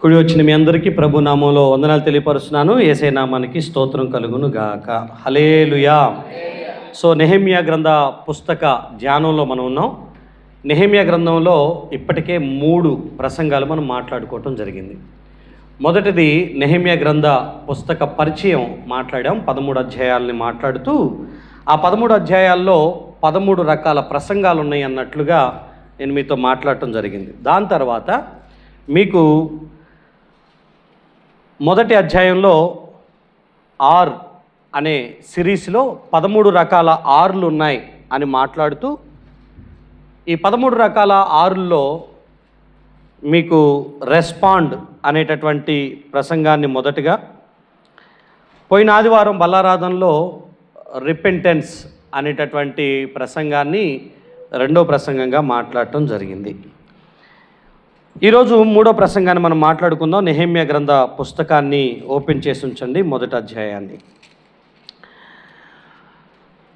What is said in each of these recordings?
కుడి వచ్చిన మీ అందరికీ ప్రభు నామంలో వందనాలు తెలియపరుస్తున్నాను. యేసయ్య నామానికి స్తోత్రం కలుగును గాక. హల్లెలూయా. సో నెహెమ్యా గ్రంథ పుస్తక ధ్యానంలో మనం ఉన్నాం. నెహెమ్యా గ్రంథంలో ఇప్పటికే 3 ప్రసంగాలు మనం మాట్లాడుకోవటం జరిగింది. మొదటిది నెహెమ్యా గ్రంథ పుస్తక పరిచయం మాట్లాడాం. 13 అధ్యాయాలని మాట్లాడుతూ ఆ 13 అధ్యాయాల్లో 13 రకాల ప్రసంగాలు ఉన్నాయి అన్నట్లుగా నేను మీతో మాట్లాడటం జరిగింది. దాని తర్వాత మీకు మొదటి అధ్యాయంలో ఆర్ అనే సిరీస్లో 13 రకాల ఆర్లు ఉన్నాయి అని మాట్లాడుతూ ఈ 13 రకాల ఆరుల్లో మీకు రెస్పాండ్ అనేటటువంటి ప్రసంగాన్ని మొదటగా, పోయిన ఆదివారం బల్లారాధనలో రిపెంటెన్స్ అనేటటువంటి ప్రసంగాన్ని రెండో ప్రసంగంగా మాట్లాడటం జరిగింది. ఈరోజు 3వ ప్రసంగాన్ని మనం మాట్లాడుకుందాం. నెహెమ్యా గ్రంథ పుస్తకాన్ని ఓపెన్ చేసి ఉంచండి, మొదటి అధ్యాయాన్ని.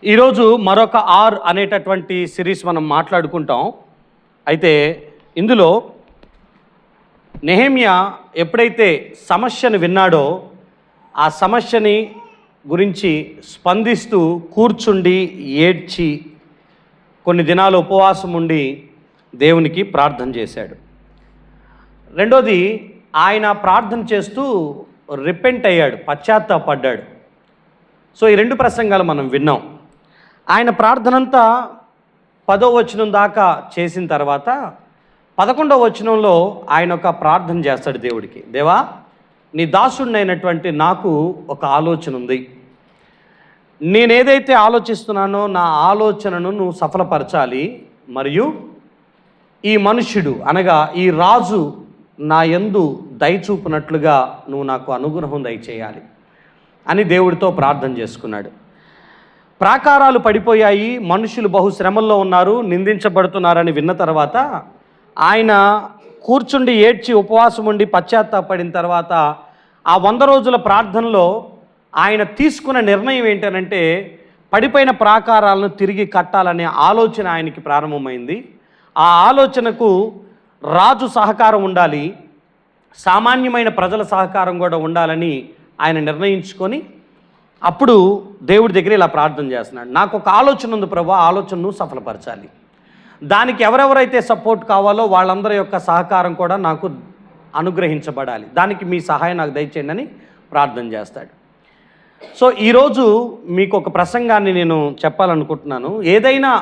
ఈరోజు మరొక ఆర్ అనేటటువంటి సిరీస్ మనం మాట్లాడుకుంటాం. అయితే ఇందులో నెహెమ్యా ఎప్పుడైతే సమస్యను విన్నాడో ఆ సమస్యని గురించి స్పందిస్తూ కూర్చుండి ఏడ్చి కొన్ని దినాలు ఉపవాసం ఉండి దేవునికి ప్రార్థన చేశాడు. రెండోది, ఆయన ప్రార్థన చేస్తూ రిపెంట్ అయ్యాడు, పశ్చాత్తాపడ్డాడు. సో ఈ 2 ప్రసంగాలు మనం విన్నాం. ఆయన ప్రార్థనంతా 10వ వచనం దాకా చేసిన తర్వాత 11వ వచనంలో ఆయన ఒక ప్రార్థన చేస్తాడు దేవుడికి. దేవా, నీ దాసుడినైనటువంటి నాకు ఒక ఆలోచన ఉంది. నేనేదైతే ఆలోచిస్తున్నానో నా ఆలోచనను నువ్వు సఫలపరచాలి, మరియు ఈ మనుష్యుడు అనగా ఈ రాజు నా యందు దయచూపునట్లుగా నువ్వు నాకు అనుగ్రహం దయచేయాలి అని దేవుడితో ప్రార్థన చేసుకున్నాడు. ప్రాకారాలు పడిపోయాయి, మనుషులు బహుశ్రమల్లో ఉన్నారు, నిందించబడుతున్నారని విన్న తర్వాత ఆయన కూర్చుండి ఏడ్చి ఉపవాసం ఉండి పశ్చాత్తాపడిన తర్వాత ఆ 100 రోజుల ప్రార్థనలో ఆయన తీసుకున్న నిర్ణయం ఏంటనంటే పడిపోయిన ప్రాకారాలను తిరిగి కట్టాలనే ఆలోచన ఆయనకి ప్రారంభమైంది. ఆ ఆలోచనకు రాజు సహకారం ఉండాలి, సామాన్యమైన ప్రజల సహకారం కూడా ఉండాలని ఆయన నిర్ణయించుకొని అప్పుడు దేవుడి దగ్గర ఇలా ప్రార్థన చేస్తున్నాడు. నాకు ఒక ఆలోచన ఉంది ప్రభు, ఆలోచనను సఫలపరచాలి. దానికి ఎవరెవరైతే సపోర్ట్ కావాలో వాళ్ళందరి యొక్క సహకారం కూడా నాకు అనుగ్రహించబడాలి, దానికి మీ సహాయం నాకు దయచేయండి అని ప్రార్థన చేస్తాడు. సో ఈరోజు మీకు ఒక ప్రసంగాన్ని నేను చెప్పాలనుకుంటున్నాను. ఏదైనా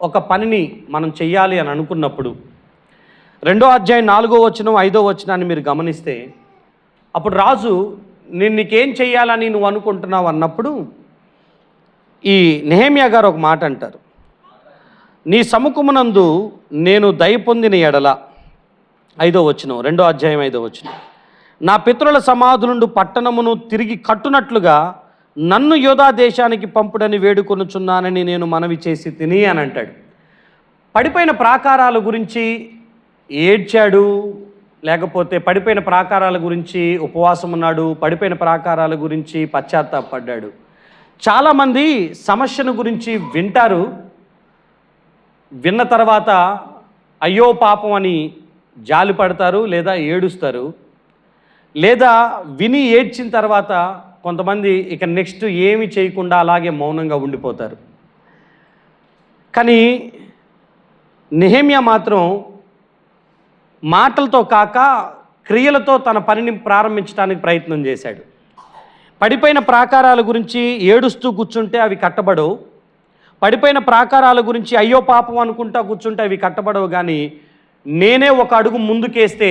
ఒక పనిని మనం చెయ్యాలి అని అనుకున్నప్పుడు 2వ అధ్యాయం 4వ వచనం 5వ వచనాన్ని మీరు గమనిస్తే అప్పుడు రాజు నీకేం చెయ్యాలని నువ్వు అనుకుంటున్నావు అన్నప్పుడు ఈ నెహెమ్యా గారు ఒక మాట అంటారు. నీ సముఖమునందు నేను దయ పొందిన ఎడల, 5వ వచనం 2వ అధ్యాయం 5వ వచనం, నా పితరుల సమాధులుండు పట్టణమును తిరిగి కట్టునట్లుగా నన్ను యోధా దేశానికి పంపుడని వేడుకొనుచున్నానని నేను మనవి చేసి తిని అని అంటాడు. పడిపోయిన ప్రాకారాల గురించి ఏడ్చాడు, లేకపోతే పడిపోయిన ప్రాకారాల గురించి ఉపవాసం ఉన్నాడు, పడిపోయిన ప్రాకారాల గురించి పశ్చాత్తాపడ్డాడు. చాలామంది సమస్యను గురించి వింటారు, విన్న తర్వాత అయ్యో పాపం అని జాలి పడతారు లేదా ఏడుస్తారు, లేదా విని ఏడ్చిన తర్వాత కొంతమంది ఇక నెక్స్ట్ ఏమి చేయకుండా అలాగే మౌనంగా ఉండిపోతారు. కానీ నెహెమ్యా మాత్రం మాటలతో కాక క్రియలతో తన పనిని ప్రారంభించడానికి ప్రయత్నం చేశాడు. పడిపోయిన ప్రాకారాల గురించి ఏడుస్తూ కూర్చుంటే అవి కట్టబడవు, పడిపోయిన ప్రాకారాల గురించి అయ్యో పాపం అనుకుంటా కూర్చుంటే అవి కట్టబడవు. కానీ నేనే ఒక అడుగు ముందుకేస్తే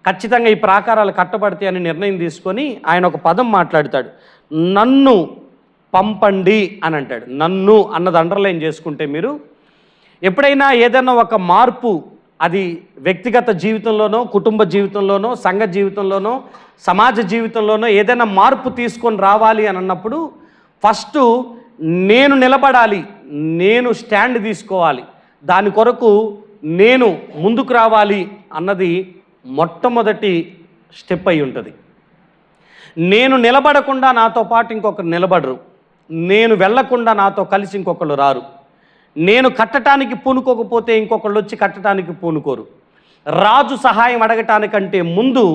ఖచ్చితంగా ఈ ప్రాకారాలు కట్టబడతాయి అని నిర్ణయం తీసుకొని ఆయన ఒక పదం మాట్లాడతాడు, నన్ను పంపండి అని అంటాడు. నన్ను అన్నది అండర్లైన్ చేసుకుంటే మీరు ఎప్పుడైనా ఏదైనా ఒక మార్పు, అది వ్యక్తిగత జీవితంలోనో, కుటుంబ జీవితంలోనో, సంఘ జీవితంలోనో, సమాజ జీవితంలోనో ఏదైనా మార్పు తీసుకొని రావాలి అని అన్నప్పుడు ఫస్ట్ నేను నిలబడాలి, నేను స్టాండ్ తీసుకోవాలి, దాని కొరకు నేను ముందుకు రావాలి అన్నది మొట్టమొదటి స్టెప్ అయి ఉంటుంది. నేను నిలబడకుండా నాతో పాటు ఇంకొకరు నిలబడరు, నేను వెళ్ళకుండా నాతో కలిసి ఇంకొకరు రారు, నేను కట్టడానికి పూనుకోకపోతే ఇంకొకళ్ళు వచ్చి కట్టడానికి పూనుకోరు. రాజు సహాయం అడగటానికంటే ముందు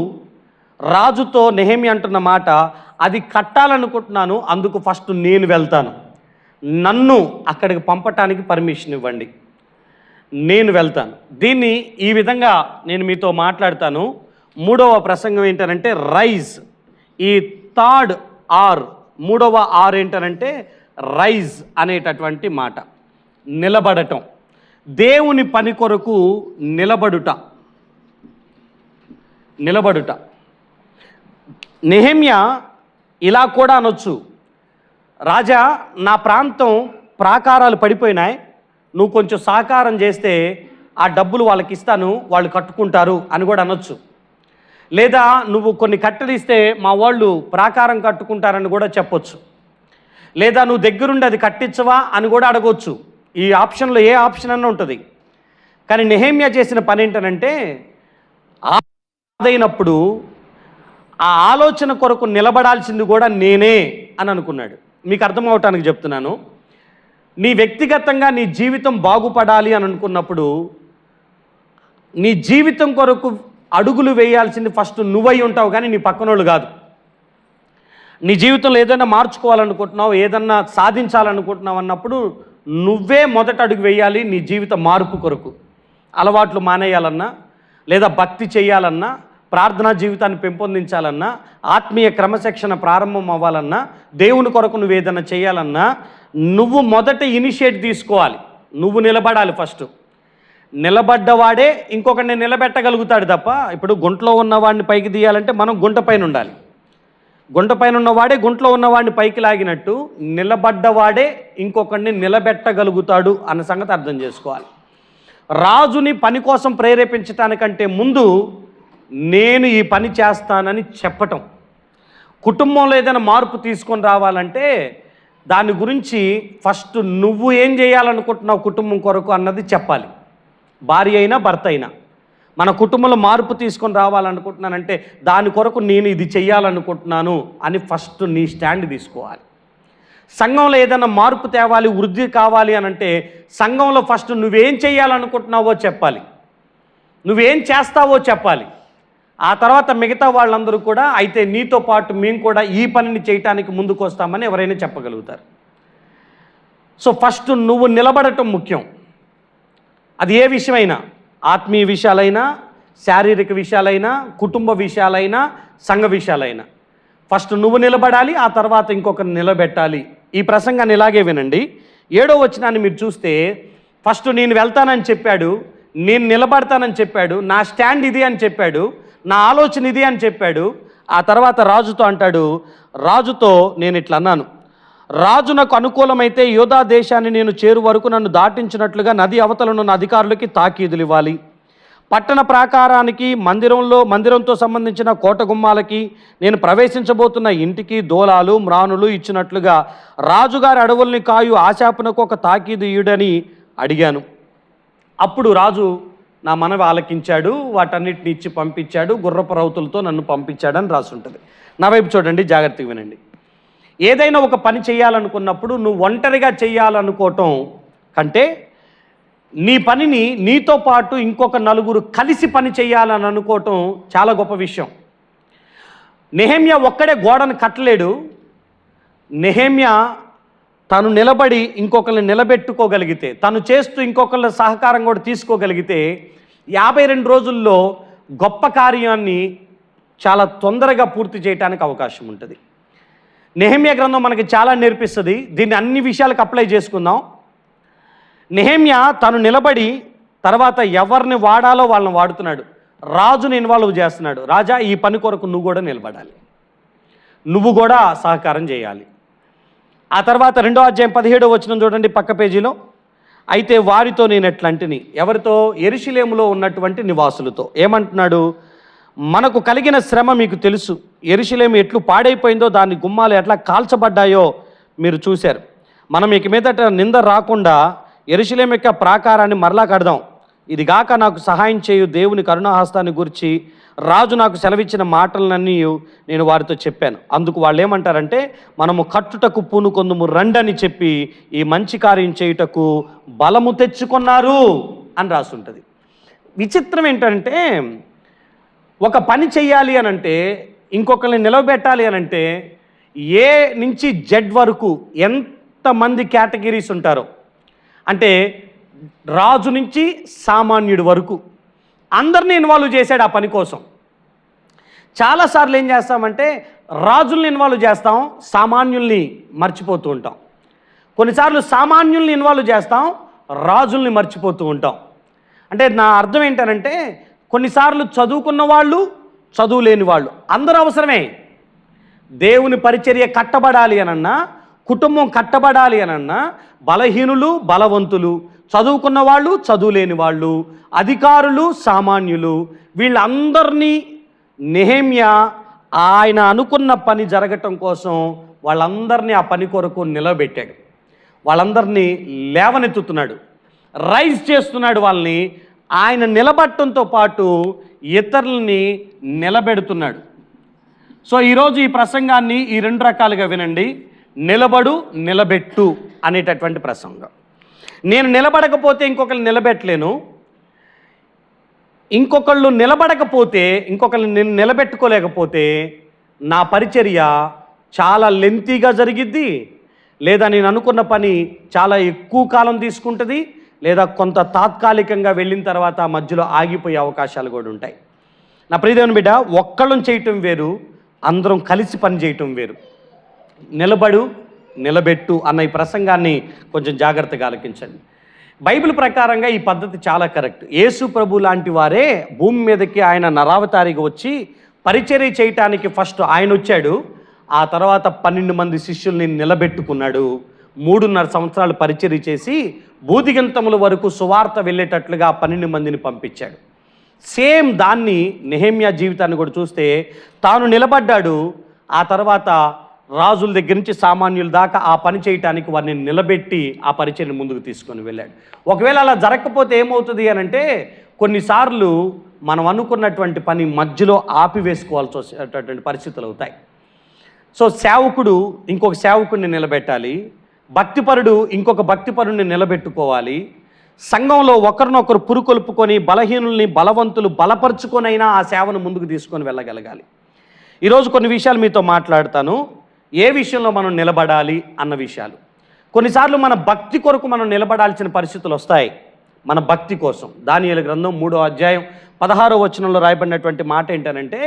రాజుతో నెహెమ్యా అంటున్న మాట, అది కట్టాలనుకుంటున్నాను, అందుకు ఫస్ట్ నేను వెళ్తాను, నన్ను అక్కడికి పంపటానికి పర్మిషన్ ఇవ్వండి, నేను వెళ్తాను. దీన్ని ఈ విధంగా నేను మీతో మాట్లాడతాను. మూడవ ప్రసంగం ఏంటంటే రైజ్. ఈ థర్డ్ ఆర్, మూడవ ఆర్ ఏంటంటే రైజ్ అనేటటువంటి మాట, నిలబడటం, దేవుని పని కొరకు నిలబడుట. నెహెమ్యా ఇలా కూడా అనొచ్చు, రాజా నా ప్రాంతం ప్రాకారాలు పడిపోయినాయి, నువ్వు కొంచెం సహకారం చేస్తే ఆ డబ్బులు వాళ్ళకి ఇస్తాను, వాళ్ళు కట్టుకుంటారు అని కూడా అనొచ్చు. లేదా నువ్వు కొన్ని కట్టడిస్తే మా వాళ్ళు ప్రాకారం కట్టుకుంటారని కూడా చెప్పొచ్చు. లేదా నువ్వు దగ్గరుండి అది కట్టించవా అని కూడా అడగొచ్చు. ఈ ఆప్షన్లో ఏ ఆప్షన్ అన్న ఉంటుంది. కానీ నెహెమ్యా చేసిన పని ఏంటనంటే, ఆదైనప్పుడు ఆ ఆలోచన కొరకు నిలబడాల్సింది కూడా నేనే అని అనుకున్నాడు. మీకు అర్థం అవటానికి చెప్తున్నాను. నీ వ్యక్తిగతంగా నీ జీవితం బాగుపడాలి అని అనుకున్నప్పుడు, నీ జీవితం కొరకు అడుగులు వేయాల్సింది ఫస్ట్ నువ్వై ఉంటావు, కానీ నీ పక్కనోళ్ళు కాదు. నీ జీవితంలో ఏదైనా మార్చుకోవాలనుకుంటున్నావు, ఏదన్నా సాధించాలనుకుంటున్నావు అన్నప్పుడు నువ్వే మొదట అడుగు వేయాలి. నీ జీవిత మార్పు కొరకు అలవాట్లు మానేయాలన్నా, లేదా భక్తి చేయాలన్నా, ప్రార్థనా జీవితాన్ని పెంపొందించాలన్నా, ఆత్మీయ క్రమశిక్షణ ప్రారంభం అవ్వాలన్నా, దేవుని కొరకు నువ్వు ఏదైనా చేయాలన్నా నువ్వు మొదట ఇనిషియేట్ తీసుకోవాలి. నువ్వు నిలబడాలి. ఫస్ట్ నిలబడ్డవాడే ఇంకొకరిని నిలబెట్టగలుగుతాడు తప్ప, ఇప్పుడు గుంటలో ఉన్నవాడిని పైకి తీయాలంటే మనం గుంట పైన ఉండాలి. గుంట పైన ఉన్నవాడే గుంటలో ఉన్నవాడిని పైకి లాగినట్టు నిలబడ్డవాడే ఇంకొకరిని నిలబెట్టగలుగుతాడు అన్న సంగతి అర్థం చేసుకోవాలి. రాజుని పని కోసం ప్రేరేపించటానికంటే ముందు నేను ఈ పని చేస్తానని చెప్పటం. కుటుంబంలో ఏదైనా మార్పు తీసుకొని రావాలంటే దాని గురించి ఫస్ట్ నువ్వు ఏం చేయాలనుకుంటున్నావు కుటుంబం కొరకు అన్నది చెప్పాలి. భార్య అయినా భర్త అయినా, మన కుటుంబంలో మార్పు తీసుకొని రావాలనుకుంటున్నానంటే దాని కొరకు నేను ఇది చెయ్యాలనుకుంటున్నాను అని ఫస్ట్ నీ స్టాండ్ తీసుకోవాలి. సంఘంలో ఏదైనా మార్పు తేవాలి, వృద్ధి కావాలి అని అంటే సంఘంలో ఫస్ట్ నువ్వేం చేయాలనుకుంటున్నావో చెప్పాలి, నువ్వేం చేస్తావో చెప్పాలి. ఆ తర్వాత మిగతా వాళ్ళందరూ కూడా అయితే నీతో పాటు మేము కూడా ఈ పనిని చేయటానికి ముందుకు వస్తామని ఎవరైనా చెప్పగలుగుతారు. సో ఫస్ట్ నువ్వు నిలబడటం ముఖ్యం. అది ఏ విషయమైనా, ఆత్మీయ విషయాలైనా, శారీరక విషయాలైనా, కుటుంబ విషయాలైనా, సంఘ విషయాలైనా ఫస్ట్ నువ్వు నిలబడాలి, ఆ తర్వాత ఇంకొకరిని నిలబెట్టాలి. ఈ ప్రసంగాన్ని ఇలాగే వినండి. 7వ వచనాన్ని మీరు చూస్తే ఫస్ట్ నేను వెళ్తానని చెప్పాడు, నేను నిలబడతానని చెప్పాడు, నా స్టాండ్ ఇది అని చెప్పాడు, నా ఆలోచన ఇది అని చెప్పాడు. ఆ తర్వాత రాజుతో అంటాడు, రాజుతో నేను ఇట్లా అన్నాను, రాజు నాకు అనుకూలమైతే యోధా దేశాన్ని నేను చేరు వరకు నన్ను దాటించినట్లుగా నది అవతలనున్న అధికారులకి తాకీదులు ఇవ్వాలి. పట్టణ ప్రాకారానికి, మందిరంతో సంబంధించిన కోట గుమ్మాలకి, నేను ప్రవేశించబోతున్న ఇంటికి దూలాలు మ్రానులు ఇచ్చినట్లుగా రాజుగారి అడవుల్ని కాయు ఆశాపునకు ఒక తాకీదు ఇయుడని అడిగాను. అప్పుడు రాజు నా మనవి ఆలకించాడు, వాటన్నిటిని ఇచ్చి పంపించాడు, గుర్రపు రౌతులతో నన్ను పంపించాడని రాసి ఉంటుంది. నా వైపు చూడండి, జాగ్రత్తగా వినండి. ఏదైనా ఒక పని చేయాలనుకున్నప్పుడు నువ్వు ఒంటరిగా చేయాలనుకోవటం కంటే నీ పనిని నీతో పాటు ఇంకొక నలుగురు కలిసి పని చేయాలని అనుకోవటం చాలా గొప్ప విషయం. నెహెమ్యా ఒక్కడే గోడను కట్టలేడు. నెహెమ్యా తను నిలబడి ఇంకొకరిని నిలబెట్టుకోగలిగితే, తను చేస్తూ ఇంకొకళ్ళ సహకారం కూడా తీసుకోగలిగితే 52 రోజుల్లో గొప్ప కార్యాన్ని చాలా తొందరగా పూర్తి చేయడానికి అవకాశం ఉంటుంది. నెహెమ్యా గ్రంథం మనకి చాలా నేర్పిస్తుంది. దీన్ని అన్ని విషయాలకు అప్లై చేసుకుందాం. నెహెమ్యా తను నిలబడి తర్వాత ఎవరిని వాడాలో వాళ్ళని వాడుతున్నాడు, రాజుని ఇన్వాల్వ్ చేస్తున్నాడు. రాజా ఈ పని కొరకు నువ్వు కూడా నిలబడాలి, నువ్వు కూడా సహకారం చేయాలి. ఆ తర్వాత 2వ అధ్యాయం 17వ వచనం చూడండి పక్క పేజీలో. అయితే వారితో నేను ఎట్లంటిని, ఎవరితో? యెరూషలేములో ఉన్నటువంటి నివాసులతో. ఏమంటున్నాడు? మనకు కలిగిన శ్రమ మీకు తెలుసు, యెరూషలేము ఎట్లు పాడైపోయిందో, దాని గుమ్మాలు ఎట్లా కాల్చబడ్డాయో మీరు చూశారు. మనం ఇక మీదట నింద రాకుండా యెరూషలేము యొక్క ప్రాకారాన్ని మరలా కడదాం. ఇది గాక నాకు సహాయం చేయు దేవుని కరుణాహస్తాన్ని గురించి రాజు నాకు సెలవిచ్చిన మాటలన్నీ నేను వారితో చెప్పాను. అందుకు వాళ్ళు ఏమంటారంటే, మనము కట్టుటకు పూనుకొందుము రండని చెప్పి ఈ మంచి కార్యం చేయుటకు బలము తెచ్చుకున్నారు అని రాసుంటుంది. విచిత్రం ఏంటంటే ఒక పని చెయ్యాలి అని అంటే, ఇంకొకరిని నిలబెట్టాలి అని అంటే, ఏ నుంచి జెడ్ వరకు ఎంతమంది కేటగిరీస్ ఉంటారో, అంటే రాజు నుంచి సామాన్యుడి వరకు అందరినీ ఇన్వాల్వ్ చేశాడు ఆ పని కోసం. చాలాసార్లు ఏం చేస్తామంటే రాజుల్ని ఇన్వాల్వ్ చేస్తాం, సామాన్యుల్ని మర్చిపోతూ ఉంటాం. కొన్నిసార్లు సామాన్యుల్ని ఇన్వాల్వ్ చేస్తాం, రాజుల్ని మర్చిపోతూ ఉంటాం. అంటే నా అర్థం ఏంటనంటే, కొన్నిసార్లు చదువుకున్న వాళ్ళు, చదువు లేని వాళ్ళు అందరూ అవసరమే. దేవుని పరిచర్య కట్టబడాలి అనన్నా, కుటుంబం కట్టబడాలి అనన్నా, బలహీనులు, బలవంతులు, చదువుకున్న వాళ్ళు, చదువులేని వాళ్ళు, అధికారులు, సామాన్యులు, వీళ్ళందరినీ నెహెమ్యా ఆయన అనుకున్న పని జరగటం కోసం వాళ్ళందరినీ ఆ పని కొరకు నిలబెట్టాడు. వాళ్ళందరినీ లేవనెత్తుతున్నాడు, రైజ్ చేస్తున్నాడు. వాళ్ళని ఆయన నిలబట్టడంతో పాటు ఇతరులని నిలబెడుతున్నాడు. సో ఈరోజు ఈ ప్రసంగాన్ని ఈ రెండు రకాలుగా వినండి. నిలబడు, నిలబెట్టు అనేటటువంటి ప్రసంగం. నేను నిలబడకపోతే ఇంకొకరిని నిలబెట్టలేను, ఇంకొకళ్ళు నిలబడకపోతే, ఇంకొకరిని నేను నిలబెట్టుకోలేకపోతే నా పరిచర్య చాలా లెంతీగా జరిగిద్ది, లేదా నేను అనుకున్న పని చాలా ఎక్కువ కాలం తీసుకుంటుంది, లేదా కొంత తాత్కాలికంగా వెళ్ళిన తర్వాత మధ్యలో ఆగిపోయే అవకాశాలు కూడా ఉంటాయి. నా ప్రియదేవుని బిడ్డ, ఒక్కళ్ళని చేయటం వేరు, అందరం కలిసి పని చేయటం వేరు. నిలబడు, నిలబెట్టు అన్న ఈ ప్రసంగాన్ని కొంచెం జాగ్రత్తగా ఆలకించండి. బైబిల్ ప్రకారంగా ఈ పద్ధతి చాలా కరెక్ట్. యేసు ప్రభు లాంటి వారే భూమి మీదకి ఆయన నరావతారిగా వచ్చి పరిచర్య చేయటానికి ఫస్ట్ ఆయన వచ్చాడు. ఆ తర్వాత 12 మంది శిష్యుల్ని నిలబెట్టుకున్నాడు. 3.5 సంవత్సరాలు పరిచర్య చేసి బూదిగంతముల వరకు సువార్త వెళ్ళేటట్లుగా 12 మందిని పంపించాడు. సేమ్ దాన్ని నెహెమ్యా జీవితాన్ని కూడా చూస్తే తాను నిలబడ్డాడు. ఆ తర్వాత రాజుల దగ్గర నుంచి సామాన్యుల దాకా ఆ పని చేయటానికి వారిని నిలబెట్టి ఆ పరిచర్యను ముందుకు తీసుకొని వెళ్ళాడు. ఒకవేళ అలా జరగకపోతే ఏమవుతుంది అని అంటే, కొన్నిసార్లు మనం అనుకున్నటువంటి పని మధ్యలో ఆపివేసుకోవాల్సి వచ్చేటటువంటి పరిస్థితులు అవుతాయి. సో సేవకుడు ఇంకొక సేవకుడిని నిలబెట్టాలి, భక్తిపరుడు ఇంకొక భక్తిపరుడిని నిలబెట్టుకోవాలి. సంఘంలో ఒకరినొకరు పురుకొల్పుకొని బలహీనుల్ని బలవంతులు బలపరుచుకొనైనా ఆ సేవను ముందుకు తీసుకొని వెళ్ళగలగాలి. ఈరోజు కొన్ని విషయాలు మీతో మాట్లాడతాను. ఏ విషయంలో మనం నిలబడాలి అన్న విషయాలు. కొన్నిసార్లు మన భక్తి కొరకు మనం నిలబడాల్సిన పరిస్థితులు వస్తాయి. మన భక్తి కోసం దానియేలు గ్రంథం 3వ అధ్యాయం 16వ వచనంలో రాయబడినటువంటి మాట ఏంటనంటే,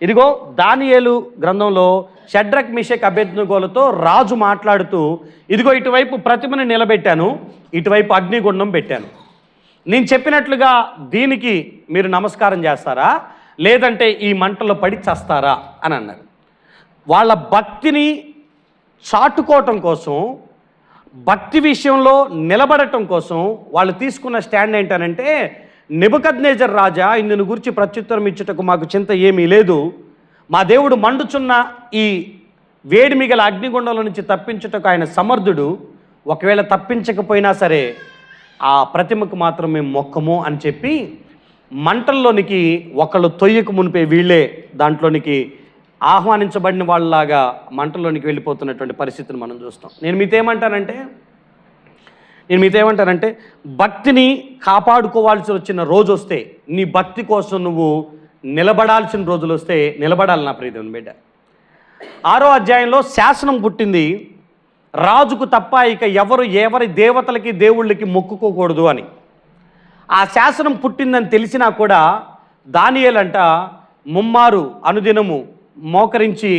ఇదిగో దానియేలు గ్రంథంలో షడ్రక్ మిషక్ అబేద్నెగోలతో రాజు మాట్లాడుతూ, ఇదిగో ఇటువైపు ప్రతిమని నిలబెట్టాను, ఇటువైపు అగ్నిగుండం పెట్టాను. నేను చెప్పినట్లుగా దీనికి మీరు నమస్కారం చేస్తారా, లేదంటే ఈ మంటలో పడి చస్తారా అని అన్నాడు. వాళ్ళ భక్తిని చాటుకోవటం కోసం, భక్తి విషయంలో నిలబడటం కోసం వాళ్ళు తీసుకున్న స్టాండ్ ఏంటనంటే, నెబుకద్నెజర్ రాజా, ఇందుని గురించి ప్రత్యుత్తరం ఇచ్చుటకు మాకు చింత ఏమీ లేదు. మా దేవుడు మండుచున్న ఈ వేడి మిగల అగ్నిగుండంలో నుంచి తప్పించుటకు ఆయన సమర్థుడు. ఒకవేళ తప్పించకపోయినా సరే ఆ ప్రతిమకు మాత్రం మేము మొక్కము అని చెప్పి మంటల్లోనికి ఒకళ్ళు తొయ్యకు మునిపే వీళ్ళే దాంట్లోనికి ఆహ్వానించబడిన వాళ్ళలాగా మంటల్లోనికి వెళ్ళిపోతున్నటువంటి పరిస్థితిని మనం చూస్తాం. నేను మీతో ఏమంటానంటే భక్తిని కాపాడుకోవాల్సి వచ్చిన రోజు వస్తే, నీ భక్తి కోసం నువ్వు నిలబడాల్సిన రోజులు వస్తే నిలబడాలి. నా ప్రియదేవుని బిడ్డ, 6వ అధ్యాయంలో శాసనం పుట్టింది, రాజుకు తప్ప ఇక ఎవరి దేవతలకి దేవుళ్ళకి మొక్కుకోకూడదు అని. ఆ శాసనం పుట్టిందని తెలిసినా కూడా దానియేలంట ముమ్మారు అనుదినము మోకరించి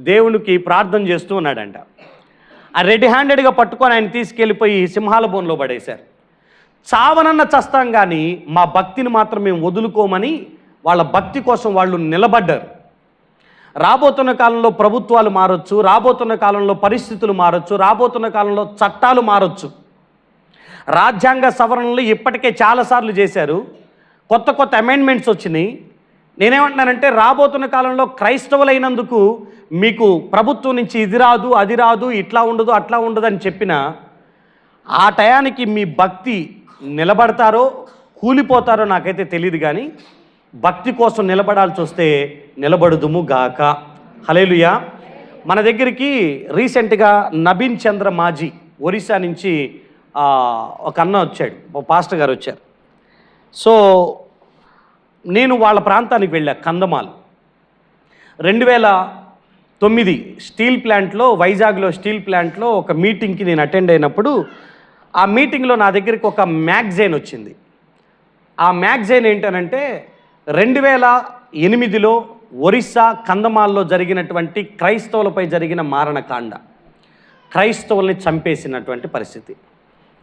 దేవునికి ప్రార్థన చేస్తూ ఉన్నాడంట. ఆ రెడీ హ్యాండెడ్గా పట్టుకొని ఆయన తీసుకెళ్ళిపోయి సింహాల బోన్లో పడేశారు. చావనన్న చస్తాం కానీ మా భక్తిని మాత్రం మేము వదులుకోమని వాళ్ళ భక్తి కోసం వాళ్ళు నిలబడ్డారు. రాబోతున్న కాలంలో ప్రభుత్వాలు మారొచ్చు, రాబోతున్న కాలంలో పరిస్థితులు మారొచ్చు, రాబోతున్న కాలంలో చట్టాలు మారొచ్చు. రాజ్యాంగ సవరణలు ఇప్పటికే చాలాసార్లు చేశారు, కొత్త అమెండ్మెంట్స్ వచ్చినాయి. నేనేమంటున్నానంటే, రాబోతున్న కాలంలో క్రైస్తవులైనందుకు మీకు ప్రభుత్వం నుంచి ఇది రాదు, అది రాదు, ఇట్లా ఉండదు, అట్లా ఉండదు అని చెప్పిన ఆ టయానికి మీ భక్తి నిలబడతారో కూలిపోతారో నాకైతే తెలియదు. కానీ భక్తి కోసం నిలబడాల్సి వస్తే నిలబడుదుము గాక. హల్లెలూయా. మన దగ్గరికి రీసెంట్గా నబీన్ చంద్ర మాజీ ఒరిస్సా నుంచి ఒక అన్న వచ్చాడు, పాస్టర్ గారు వచ్చారు. సో నేను వాళ్ళ ప్రాంతానికి వెళ్ళా, కందమాల్. 2009 స్టీల్ ప్లాంట్లో, వైజాగ్లో స్టీల్ ప్లాంట్లో ఒక మీటింగ్కి నేను అటెండ్ అయినప్పుడు ఆ మీటింగ్లో నా దగ్గరికి ఒక మ్యాగజైన్ వచ్చింది. ఆ మ్యాగజైన్ ఏంటనంటే 2008లో ఒరిస్సా కందమాల్లో జరిగినటువంటి క్రైస్తవులపై జరిగిన మారణకాండ, క్రైస్తవుల్ని చంపేసినటువంటి పరిస్థితి.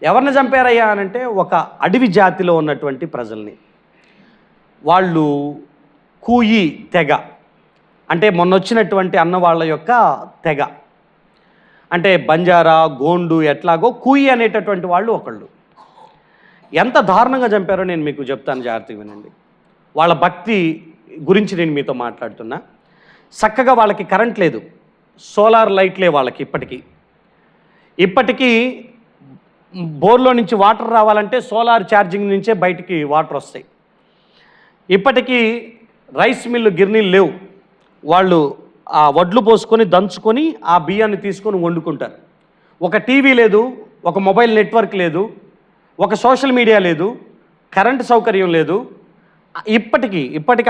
ఎవరిని చంపారయ్యా అనంటే ఒక అడవి జాతిలో ఉన్నటువంటి ప్రజల్ని. వాళ్ళు కూయి తెగ, అంటే మొన్నొచ్చినటువంటి అన్న వాళ్ళ యొక్క తెగ, అంటే బంజారా, గోండు ఎట్లాగో కూయి అనేటటువంటి వాళ్ళు ఒకళ్ళు. ఎంత దారుణంగా చంపారో నేను మీకు చెప్తాను, జాగ్రత్తగా వినండి. వాళ్ళ భక్తి గురించి నేను మీతో మాట్లాడుతున్నా. చక్కగా వాళ్ళకి కరెంట్ లేదు, సోలార్ లైట్లే వాళ్ళకి. ఇప్పటికీ బోర్లో నుంచి వాటర్ రావాలంటే సోలార్ ఛార్జింగ్ నుంచే బయటికి వాటర్ వస్తాయి. ఇప్పటికీ రైస్ మిల్లు, గిర్నీలు లేవు. వాళ్ళు ఆ వడ్లు పోసుకొని దంచుకొని ఆ బియ్యాన్ని తీసుకొని వండుకుంటారు. ఒక టీవీ లేదు, ఒక మొబైల్ నెట్వర్క్ లేదు, ఒక సోషల్ మీడియా లేదు, కరెంటు సౌకర్యం లేదు. ఇప్పటికీ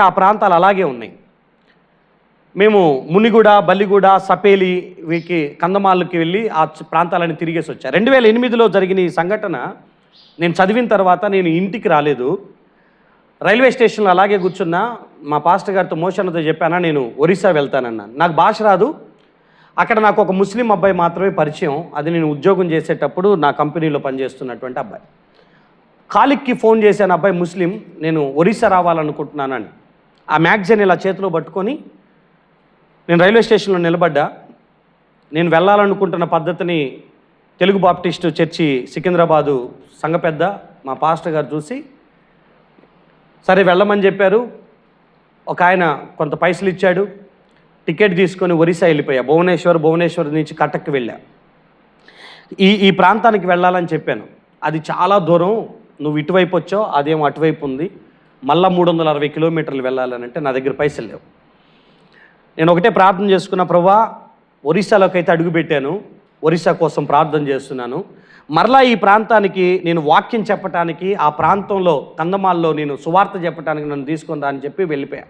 ఆ ప్రాంతాలు అలాగే ఉన్నాయి. మేము మునిగూడ, బల్లిగూడ, సపేలి, వీకి కందమాళ్ళకి వెళ్ళి ఆ ప్రాంతాలని తిరిగేసి వచ్చా. 2008లో జరిగిన ఈ సంఘటన నేను చదివిన తర్వాత నేను ఇంటికి రాలేదు. రైల్వే స్టేషన్లో అలాగే కూర్చున్నా. మా పాస్టర్ గారితో, మోషన్నతో చెప్పానా నేను ఒరిస్సా వెళ్తానన్నాను. నాకు భాష రాదు. అక్కడ నాకు ఒక ముస్లిం అబ్బాయి మాత్రమే పరిచయం. అది నేను ఉద్యోగం చేసేటప్పుడు నా కంపెనీలో పనిచేస్తున్నటువంటి అబ్బాయి. ఖాళీకి ఫోన్ చేశాను, అబ్బాయి ముస్లిం, నేను ఒరిస్సా రావాలనుకుంటున్నానని. ఆ మ్యాగజైన్ ఇలా చేతిలో పట్టుకొని నేను రైల్వే స్టేషన్లో నిలబడ్డా. నేను వెళ్ళాలనుకుంటున్న పద్ధతిని తెలుగు బాప్టిస్టు చర్చి సికింద్రాబాదు సంఘ పెద్ద మా పాస్టర్ గారు చూసి సరే వెళ్ళమని చెప్పారు. ఒక ఆయన కొంత పైసలు ఇచ్చాడు. టికెట్ తీసుకొని ఒరిస్సా వెళ్ళిపోయా. భువనేశ్వర్ నుంచి కటక్కి వెళ్ళా. ఈ ప్రాంతానికి వెళ్ళాలని చెప్పాను. అది చాలా దూరం, నువ్వు ఇటువైపు వచ్చావు, అదేమో అటువైపు ఉంది, మళ్ళీ 360 కిలోమీటర్లు వెళ్ళాలనంటే నా దగ్గర పైసలు లేవు. నేను ఒకటే ప్రార్థన చేసుకున్న, ప్రభువా ఒరిస్సాలోకి అయితే అడుగుపెట్టాను, ఒరిస్సా కోసం ప్రార్థన చేస్తున్నాను, మరలా ఈ ప్రాంతానికి నేను వాక్యం చెప్పటానికి, ఆ ప్రాంతంలో కందమాల్లో నేను సువార్త చెప్పడానికి నన్ను తీసుకుందా అని చెప్పి వెళ్ళిపోయా.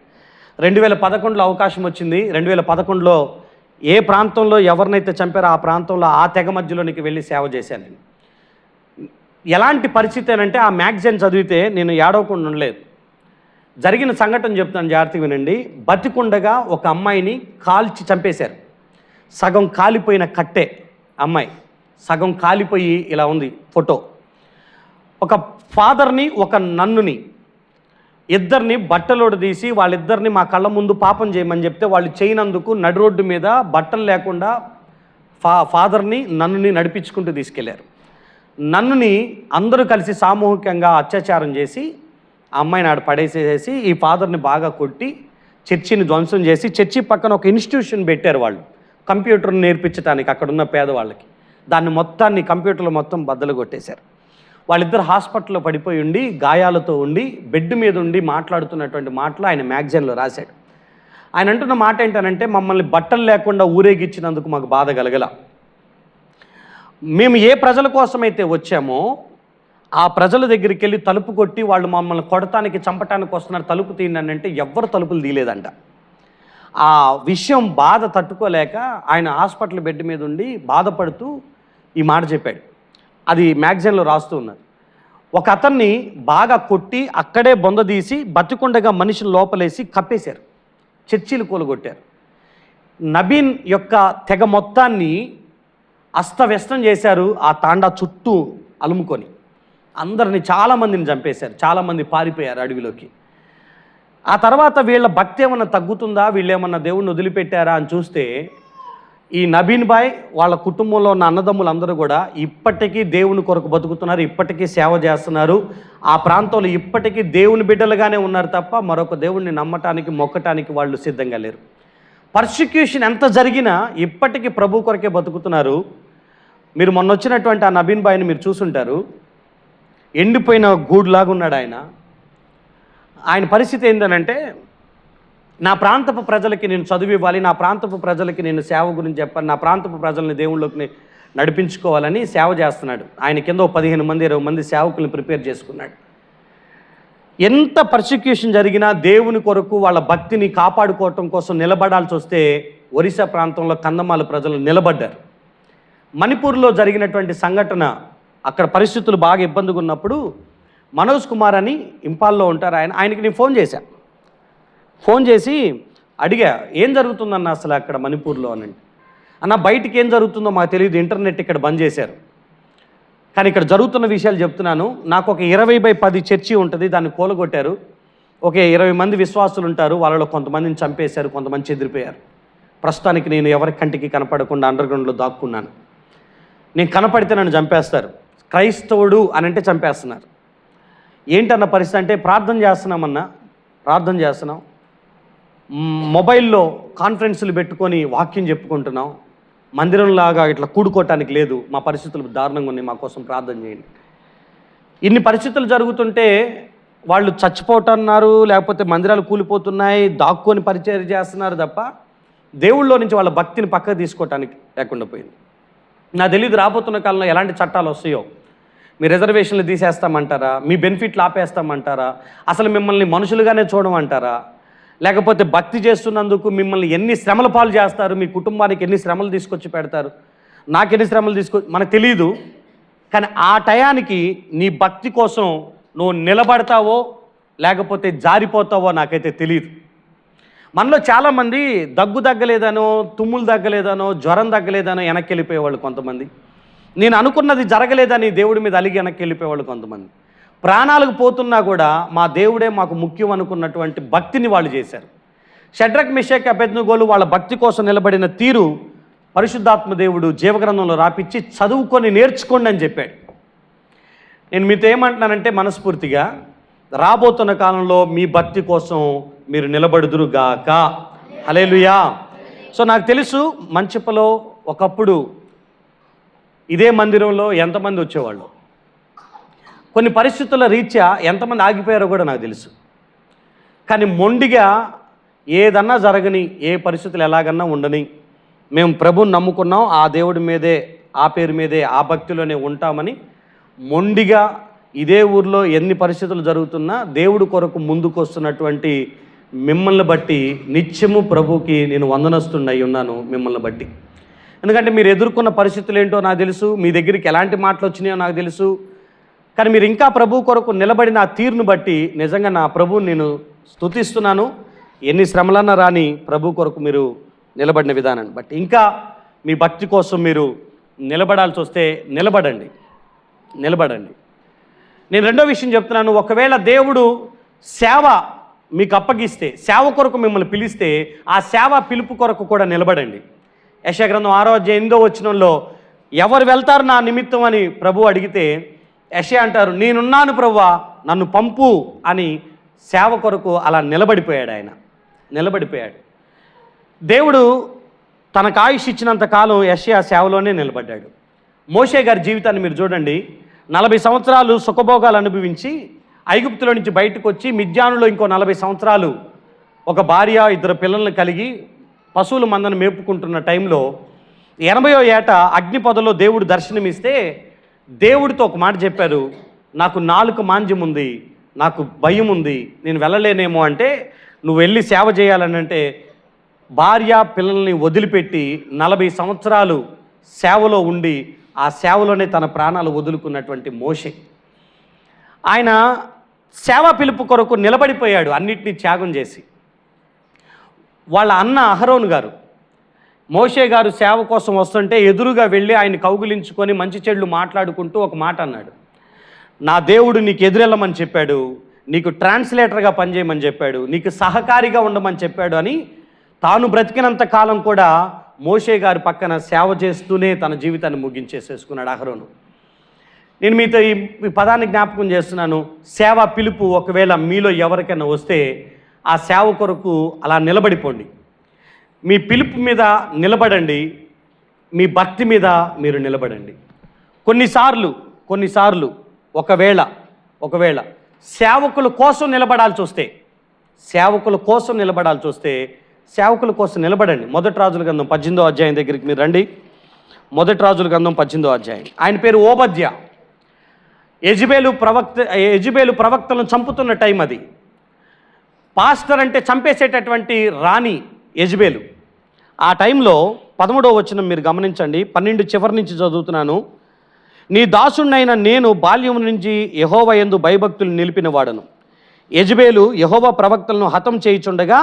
2011లో అవకాశం వచ్చింది. 2011లో ఏ ప్రాంతంలో ఎవరినైతే చంపారో ఆ ప్రాంతంలో ఆ తెగ మధ్యలోనికి వెళ్ళి సేవ చేశాను. నేను ఎలాంటి పరిస్థితి అంటే ఆ మ్యాగజైన్ చదివితే నేను ఏడవకుండా ఉండలేదు. జరిగిన సంఘటన చెప్తాను, జాగ్రత్తగా వినండి. బతికుండగా ఒక అమ్మాయిని కాల్చి చంపేశారు. సగం కాలిపోయిన కట్టే అమ్మాయి, సగం కాలిపోయి ఇలా ఉంది ఫోటో. ఒక ఫాదర్ని, ఒక నన్నుని, ఇద్దరిని బట్టలోడు తీసి వాళ్ళిద్దరిని మా కళ్ళ ముందు పాపం చేయమని చెప్తే వాళ్ళు చేయనందుకు నడి రోడ్డు మీద బట్టలు లేకుండా ఫాదర్ని, నన్నుని నడిపించుకుంటూ తీసుకెళ్లారు. నన్నుని అందరూ కలిసి సామూహికంగా అత్యాచారం చేసి ఆ అమ్మాయిని ఆడ పడేసేసి ఈ ఫాదర్ని బాగా కొట్టి చర్చిని ధ్వంసం చేసి, చర్చి పక్కన ఒక ఇన్స్టిట్యూషన్ పెట్టారు వాళ్ళు కంప్యూటర్ని నేర్పించడానికి అక్కడున్న పేదవాళ్ళకి. దాన్ని మొత్తాన్ని కంప్యూటర్లో మొత్తం బద్దలు కొట్టేశారు. వాళ్ళిద్దరు హాస్పిటల్లో పడిపోయి ఉండి, గాయాలతో ఉండి, బెడ్ మీద ఉండి మాట్లాడుతున్నటువంటి మాటలు ఆయన మ్యాగజైన్లో రాశాడు. ఆయన అంటున్న మాట ఏంటనంటే, మమ్మల్ని బట్టలు లేకుండా ఊరేగించినందుకు మాకు బాధ కలగల. మేము ఏ ప్రజల కోసమైతే వచ్చామో ఆ ప్రజల దగ్గరికి వెళ్ళి తలుపు కొట్టి వాళ్ళు మమ్మల్ని కొడటానికి, చంపటానికి వస్తున్నారు, తలుపు తీయండి అంటే ఎవ్వరు తలుపులు తీయలేదంట. ఆ విషయం బాధ తట్టుకోలేక ఆయన హాస్పిటల్ బెడ్ మీద ఉండి బాధపడుతూ ఈ మాట చెప్పాడు. అది మ్యాగజైన్లో రాస్తూ ఉన్నారు. ఒక అతన్ని బాగా కొట్టి అక్కడే బొందదీసి బతికుండగా మనిషిని లోపలేసి కప్పేశారు, చర్చీలు కూలగొట్టారు. నబీన్ యొక్క తెగ మొత్తాన్ని అస్తవ్యస్తం చేశారు. ఆ తాండా చుట్టూ అలుముకొని అందరిని, చాలామందిని చంపేశారు. చాలామంది పారిపోయారు అడవిలోకి. ఆ తర్వాత వీళ్ళ భక్తి ఏమన్నా తగ్గుతుందా, వీళ్ళు ఏమన్నా దేవుణ్ణి వదిలిపెట్టారా అని చూస్తే ఈ నబీన్ బాయ్ వాళ్ళ కుటుంబంలో ఉన్న అన్నదమ్ములు అందరూ కూడా ఇప్పటికీ దేవుని కొరకు బతుకుతున్నారు, ఇప్పటికీ సేవ చేస్తున్నారు. ఆ ప్రాంతంలో ఇప్పటికీ దేవుని బిడ్డలుగానే ఉన్నారు తప్ప మరొక దేవుణ్ణి నమ్మటానికి, మొక్కటానికి వాళ్ళు సిద్ధంగా లేరు. పర్సిక్యూషన్ ఎంత జరిగినా ఇప్పటికీ ప్రభు కొరకే బతుకుతున్నారు. మీరు మొన్న వచ్చినటువంటి ఆ నబీన్ బాయ్ని మీరు చూసుంటారు. ఎండిపోయిన గూడులాగా ఉన్నాడు ఆయన. ఆయన పరిస్థితి ఏంటనంటే, నా ప్రాంతపు ప్రజలకి నేను చదువు ఇవ్వాలి, నా ప్రాంతపు ప్రజలకి నేను సేవ గురించి చెప్పాలి, నా ప్రాంతపు ప్రజల్ని దేవుళ్ళలోకి నడిపించుకోవాలని సేవ చేస్తున్నాడు. ఆయన కింద 15 మంది 20 మంది సేవకుల్ని ప్రిపేర్ చేసుకున్నాడు. ఎంత పర్సిక్యూషన్ జరిగినా దేవుని కొరకు వాళ్ళ భక్తిని కాపాడుకోవటం కోసం నిలబడాల్సి వస్తే ఒరిస్సా ప్రాంతంలో కందమాల ప్రజలు నిలబడ్డారు. మణిపూర్లో జరిగినటువంటి సంఘటన, అక్కడ పరిస్థితులు బాగా ఇబ్బందిగా ఉన్నప్పుడు మనోజ్ కుమార్ అని ఇంపాల్లో ఉంటారు, ఆయనకి నేను ఫోన్ చేసి అడిగా, ఏం జరుగుతుందన్న అసలు అక్కడ మణిపూర్లో అని. అన్న బయటికి ఏం జరుగుతుందో మాకు తెలియదు, ఇంటర్నెట్ ఇక్కడ బంద్ చేశారు, కానీ ఇక్కడ జరుగుతున్న విషయాలు చెప్తున్నాను. నాకు ఒక 20/10 చర్చి ఉంటుంది, దాన్ని కూలగొట్టారు. ఒక 20 మంది విశ్వాసులు ఉంటారు, వాళ్ళలో కొంతమందిని చంపేశారు, కొంతమంది చెదిరిపోయారు. ప్రస్తుతానికి నేను ఎవరి కంటికి కనపడకుండా అండర్గ్రౌండ్లో దాక్కున్నాను. నేను కనపడితే నన్ను చంపేస్తారు, క్రైస్తవుడు అని అంటే చంపేస్తున్నారు. ఏంటన్న పరిస్థితి అంటే ప్రార్థన చేస్తున్నాం, మొబైల్లో కాన్ఫరెన్సులు పెట్టుకొని వాక్యం చెప్పుకుంటున్నాం, మందిరంలాగా ఇట్లా కూడుకోవటానికి లేదు, మా పరిస్థితులు దారుణంగా ఉన్నాయి, మా కోసం ప్రార్థన చేయండి. ఇన్ని పరిస్థితులు జరుగుతుంటే వాళ్ళు చచ్చిపోతున్నారు, లేకపోతే మందిరాలు కూలిపోతున్నాయి, దాక్కొని పరిచయం చేస్తున్నారు తప్ప దేవుళ్ళలో నుంచి వాళ్ళ భక్తిని పక్కకు తీసుకోవటానికి లేకుండా పోయింది. నాకు తెలియదు రాబోతున్న కాలంలో ఎలాంటి చట్టాలు వస్తాయో. మీ రిజర్వేషన్లు తీసేస్తామంటారా, మీ బెనిఫిట్లు ఆపేస్తామంటారా, అసలు మిమ్మల్ని మనుషులుగానే చూడమంటారా, లేకపోతే భక్తి చేస్తున్నందుకు మిమ్మల్ని ఎన్ని శ్రమల పాలు చేస్తారు, మీ కుటుంబానికి ఎన్ని శ్రమలు తీసుకొచ్చి పెడతారు, నాకెన్ని శ్రమలు మనకు తెలియదు. కానీ ఆ టయానికి నీ భక్తి కోసం నువ్వు నిలబడతావో లేకపోతే జారిపోతావో నాకైతే తెలియదు. మనలో చాలామంది దగ్గు తగ్గలేదనో, తుమ్ములు తగ్గలేదనో, జ్వరం తగ్గలేదనో వెనక్కి వెళ్ళిపోయేవాళ్ళు కొంతమంది. నేను అనుకున్నది జరగలేదని దేవుడి మీద అలిగి వెనక్కి వెళ్ళిపోయేవాళ్ళు కొంతమంది. ప్రాణాలకు పోతున్నా కూడా మా దేవుడే మాకు ముఖ్యం అనుకున్నటువంటి భక్తిని వాళ్ళు చేశారు. షడ్రక్ మెషక్ అబేద్నెగోలు వాళ్ళ భక్తి కోసం నిలబడిన తీరు పరిశుద్ధాత్మ దేవుడు జీవగ్రంథంలో రాపిచ్చి చదువుకొని నేర్చుకోండి అని చెప్పాడు. నేను మీతో ఏమంటున్నానంటే మనస్ఫూర్తిగా రాబోతున్న కాలంలో మీ భక్తి కోసం మీరు నిలబడుదురుగాక. హల్లెలూయా. సో నాకు తెలుసు మంచిపలో ఒకప్పుడు ఇదే మందిరంలో ఎంతమంది వచ్చేవాళ్ళు, కొన్ని పరిస్థితుల రీత్యా ఎంతమంది ఆగిపోయారో కూడా నాకు తెలుసు. కానీ మొండిగా ఏదన్నా జరగని, ఏ పరిస్థితులు ఎలాగన్నా ఉండని, మేము ప్రభువుని నమ్ముకున్నాం, ఆ దేవుడి మీదే, ఆ పేరు మీదే, ఆ భక్తిలోనే ఉంటామని మొండిగా ఇదే ఊర్లో ఎన్ని పరిస్థితులు జరుగుతున్నా దేవుడి కొరకు ముందుకు వస్తున్నటువంటి మిమ్మల్ని బట్టి నిత్యము ప్రభుకి నేను వందనస్తున్నై ఉన్నాను. మిమ్మల్ని బట్టి, ఎందుకంటే మీరు ఎదుర్కొన్న పరిస్థితులు ఏంటో నాకు తెలుసు, మీ దగ్గరికి ఎలాంటి మాటలు వచ్చినాయో నాకు తెలుసు. కానీ మీరు ఇంకా ప్రభు కొరకు నిలబడిన ఆ తీరును బట్టి నిజంగా నా ప్రభువుని నేను స్తుతిస్తున్నాను. ఎన్ని శ్రమలన్నా రాని ప్రభు కొరకు మీరు నిలబడిన విధానాన్ని బట్టి, ఇంకా మీ భక్తి కోసం మీరు నిలబడాల్సి వస్తే నిలబడండి. నేను రెండో విషయం చెప్తున్నాను. ఒకవేళ దేవుడు సేవ మీకు అప్పగిస్తే, సేవ కొరకు మిమ్మల్ని పిలిస్తే, ఆ సేవ పిలుపు కొరకు కూడా నిలబడండి. యెషయా గ్రంథం 6వ అధ్యాయం 8వ వచనంలో ఎవరు వెళ్తారు నా నిమిత్తం అని ప్రభు అడిగితే యెషయా అంటారు, నేనున్నాను ప్రభువా, నన్ను పంపు అని సేవ కొరకు అలా నిలబడిపోయాడు. ఆయన నిలబడిపోయాడు. దేవుడు తనకు ఆయుష్ ఇచ్చినంత కాలం యెషయా సేవలోనే నిలబడ్డాడు. మోషే గారి జీవితాన్ని మీరు చూడండి. 40 సంవత్సరాలు సుఖభోగాలు అనుభవించి ఐగుప్తులో నుంచి బయటకు వచ్చి మిద్యానులో ఇంకో 40 సంవత్సరాలు ఒక భార్య, 2 పిల్లల్ని కలిగి పశువుల మందను మేపుకుంటున్న టైంలో 80వ ఏట అగ్ని పొదలో దేవుడు దర్శనమిస్తే దేవుడితో ఒక మాట చెప్పారు, నాకు నాలుక మాంద్యం ఉంది, నాకు భయం ఉంది, నేను వెళ్ళలేనేమో. అంటే నువ్వు వెళ్ళి సేవ చేయాలని అంటే భార్య పిల్లల్ని వదిలిపెట్టి 40 సంవత్సరాలు సేవలో ఉండి ఆ సేవలోనే తన ప్రాణాలు వదులుకున్నటువంటి మోషే, ఆయన సేవా పిలుపు కొరకు నిలబడిపోయాడు, అన్నిటినీ త్యాగం చేసి. వాళ్ళ అన్న అహరోను గారు మోషే గారు సేవ కోసం వస్తుంటే ఎదురుగా వెళ్ళి ఆయన కౌగిలించుకొని మంచి చెడులు మాట్లాడుకుంటూ ఒక మాట అన్నాడు, నా దేవుడు నీకు ఎదురెళ్ళమని చెప్పాడు, నీకు ట్రాన్స్లేటర్గా పనిచేయమని చెప్పాడు, నీకు సహకారిగా ఉండమని చెప్పాడు అని తాను బ్రతికినంత కాలం కూడా మోషే గారి పక్కన సేవ చేస్తూనే తన జీవితాన్ని ముగించేసేసుకున్నాడు అహరోను. నేను మీతో ఈ పదాన్ని జ్ఞాపకం చేస్తున్నాను. సేవ పిలుపు ఒకవేళ మీలో ఎవరికైనా వస్తే ఆ సేవ కొరకు అలా నిలబడిపోండి. మీ పిలుపు మీద నిలబడండి, మీ భక్తి మీద మీరు నిలబడండి. కొన్నిసార్లు ఒకవేళ సేవకుల కోసం నిలబడాల్సి వస్తే సేవకుల కోసం నిలబడండి. 1 రాజుల గ్రంథం 18వ అధ్యాయం దగ్గరికి మీరు రండి. 1 రాజుల గ్రంథం 18వ అధ్యాయం. ఆయన పేరు ఓబద్య. యెజెబెలు ప్రవక్తలను చంపుతున్న టైం అది. పాస్టర్ అంటే చంపేసేటటువంటి రాణి యెజెబెలు. ఆ టైంలో 13వ వచనం మీరు గమనించండి, 12 చివరి నుంచి చదువుతున్నాను. నీ దాసుడినైన నేను బాల్యం నుంచి యెహోవా యందు భయభక్తులు నిలిపిన వాడను. యెజెబెలు యెహోవా ప్రవక్తలను హతం చేయుచుండగా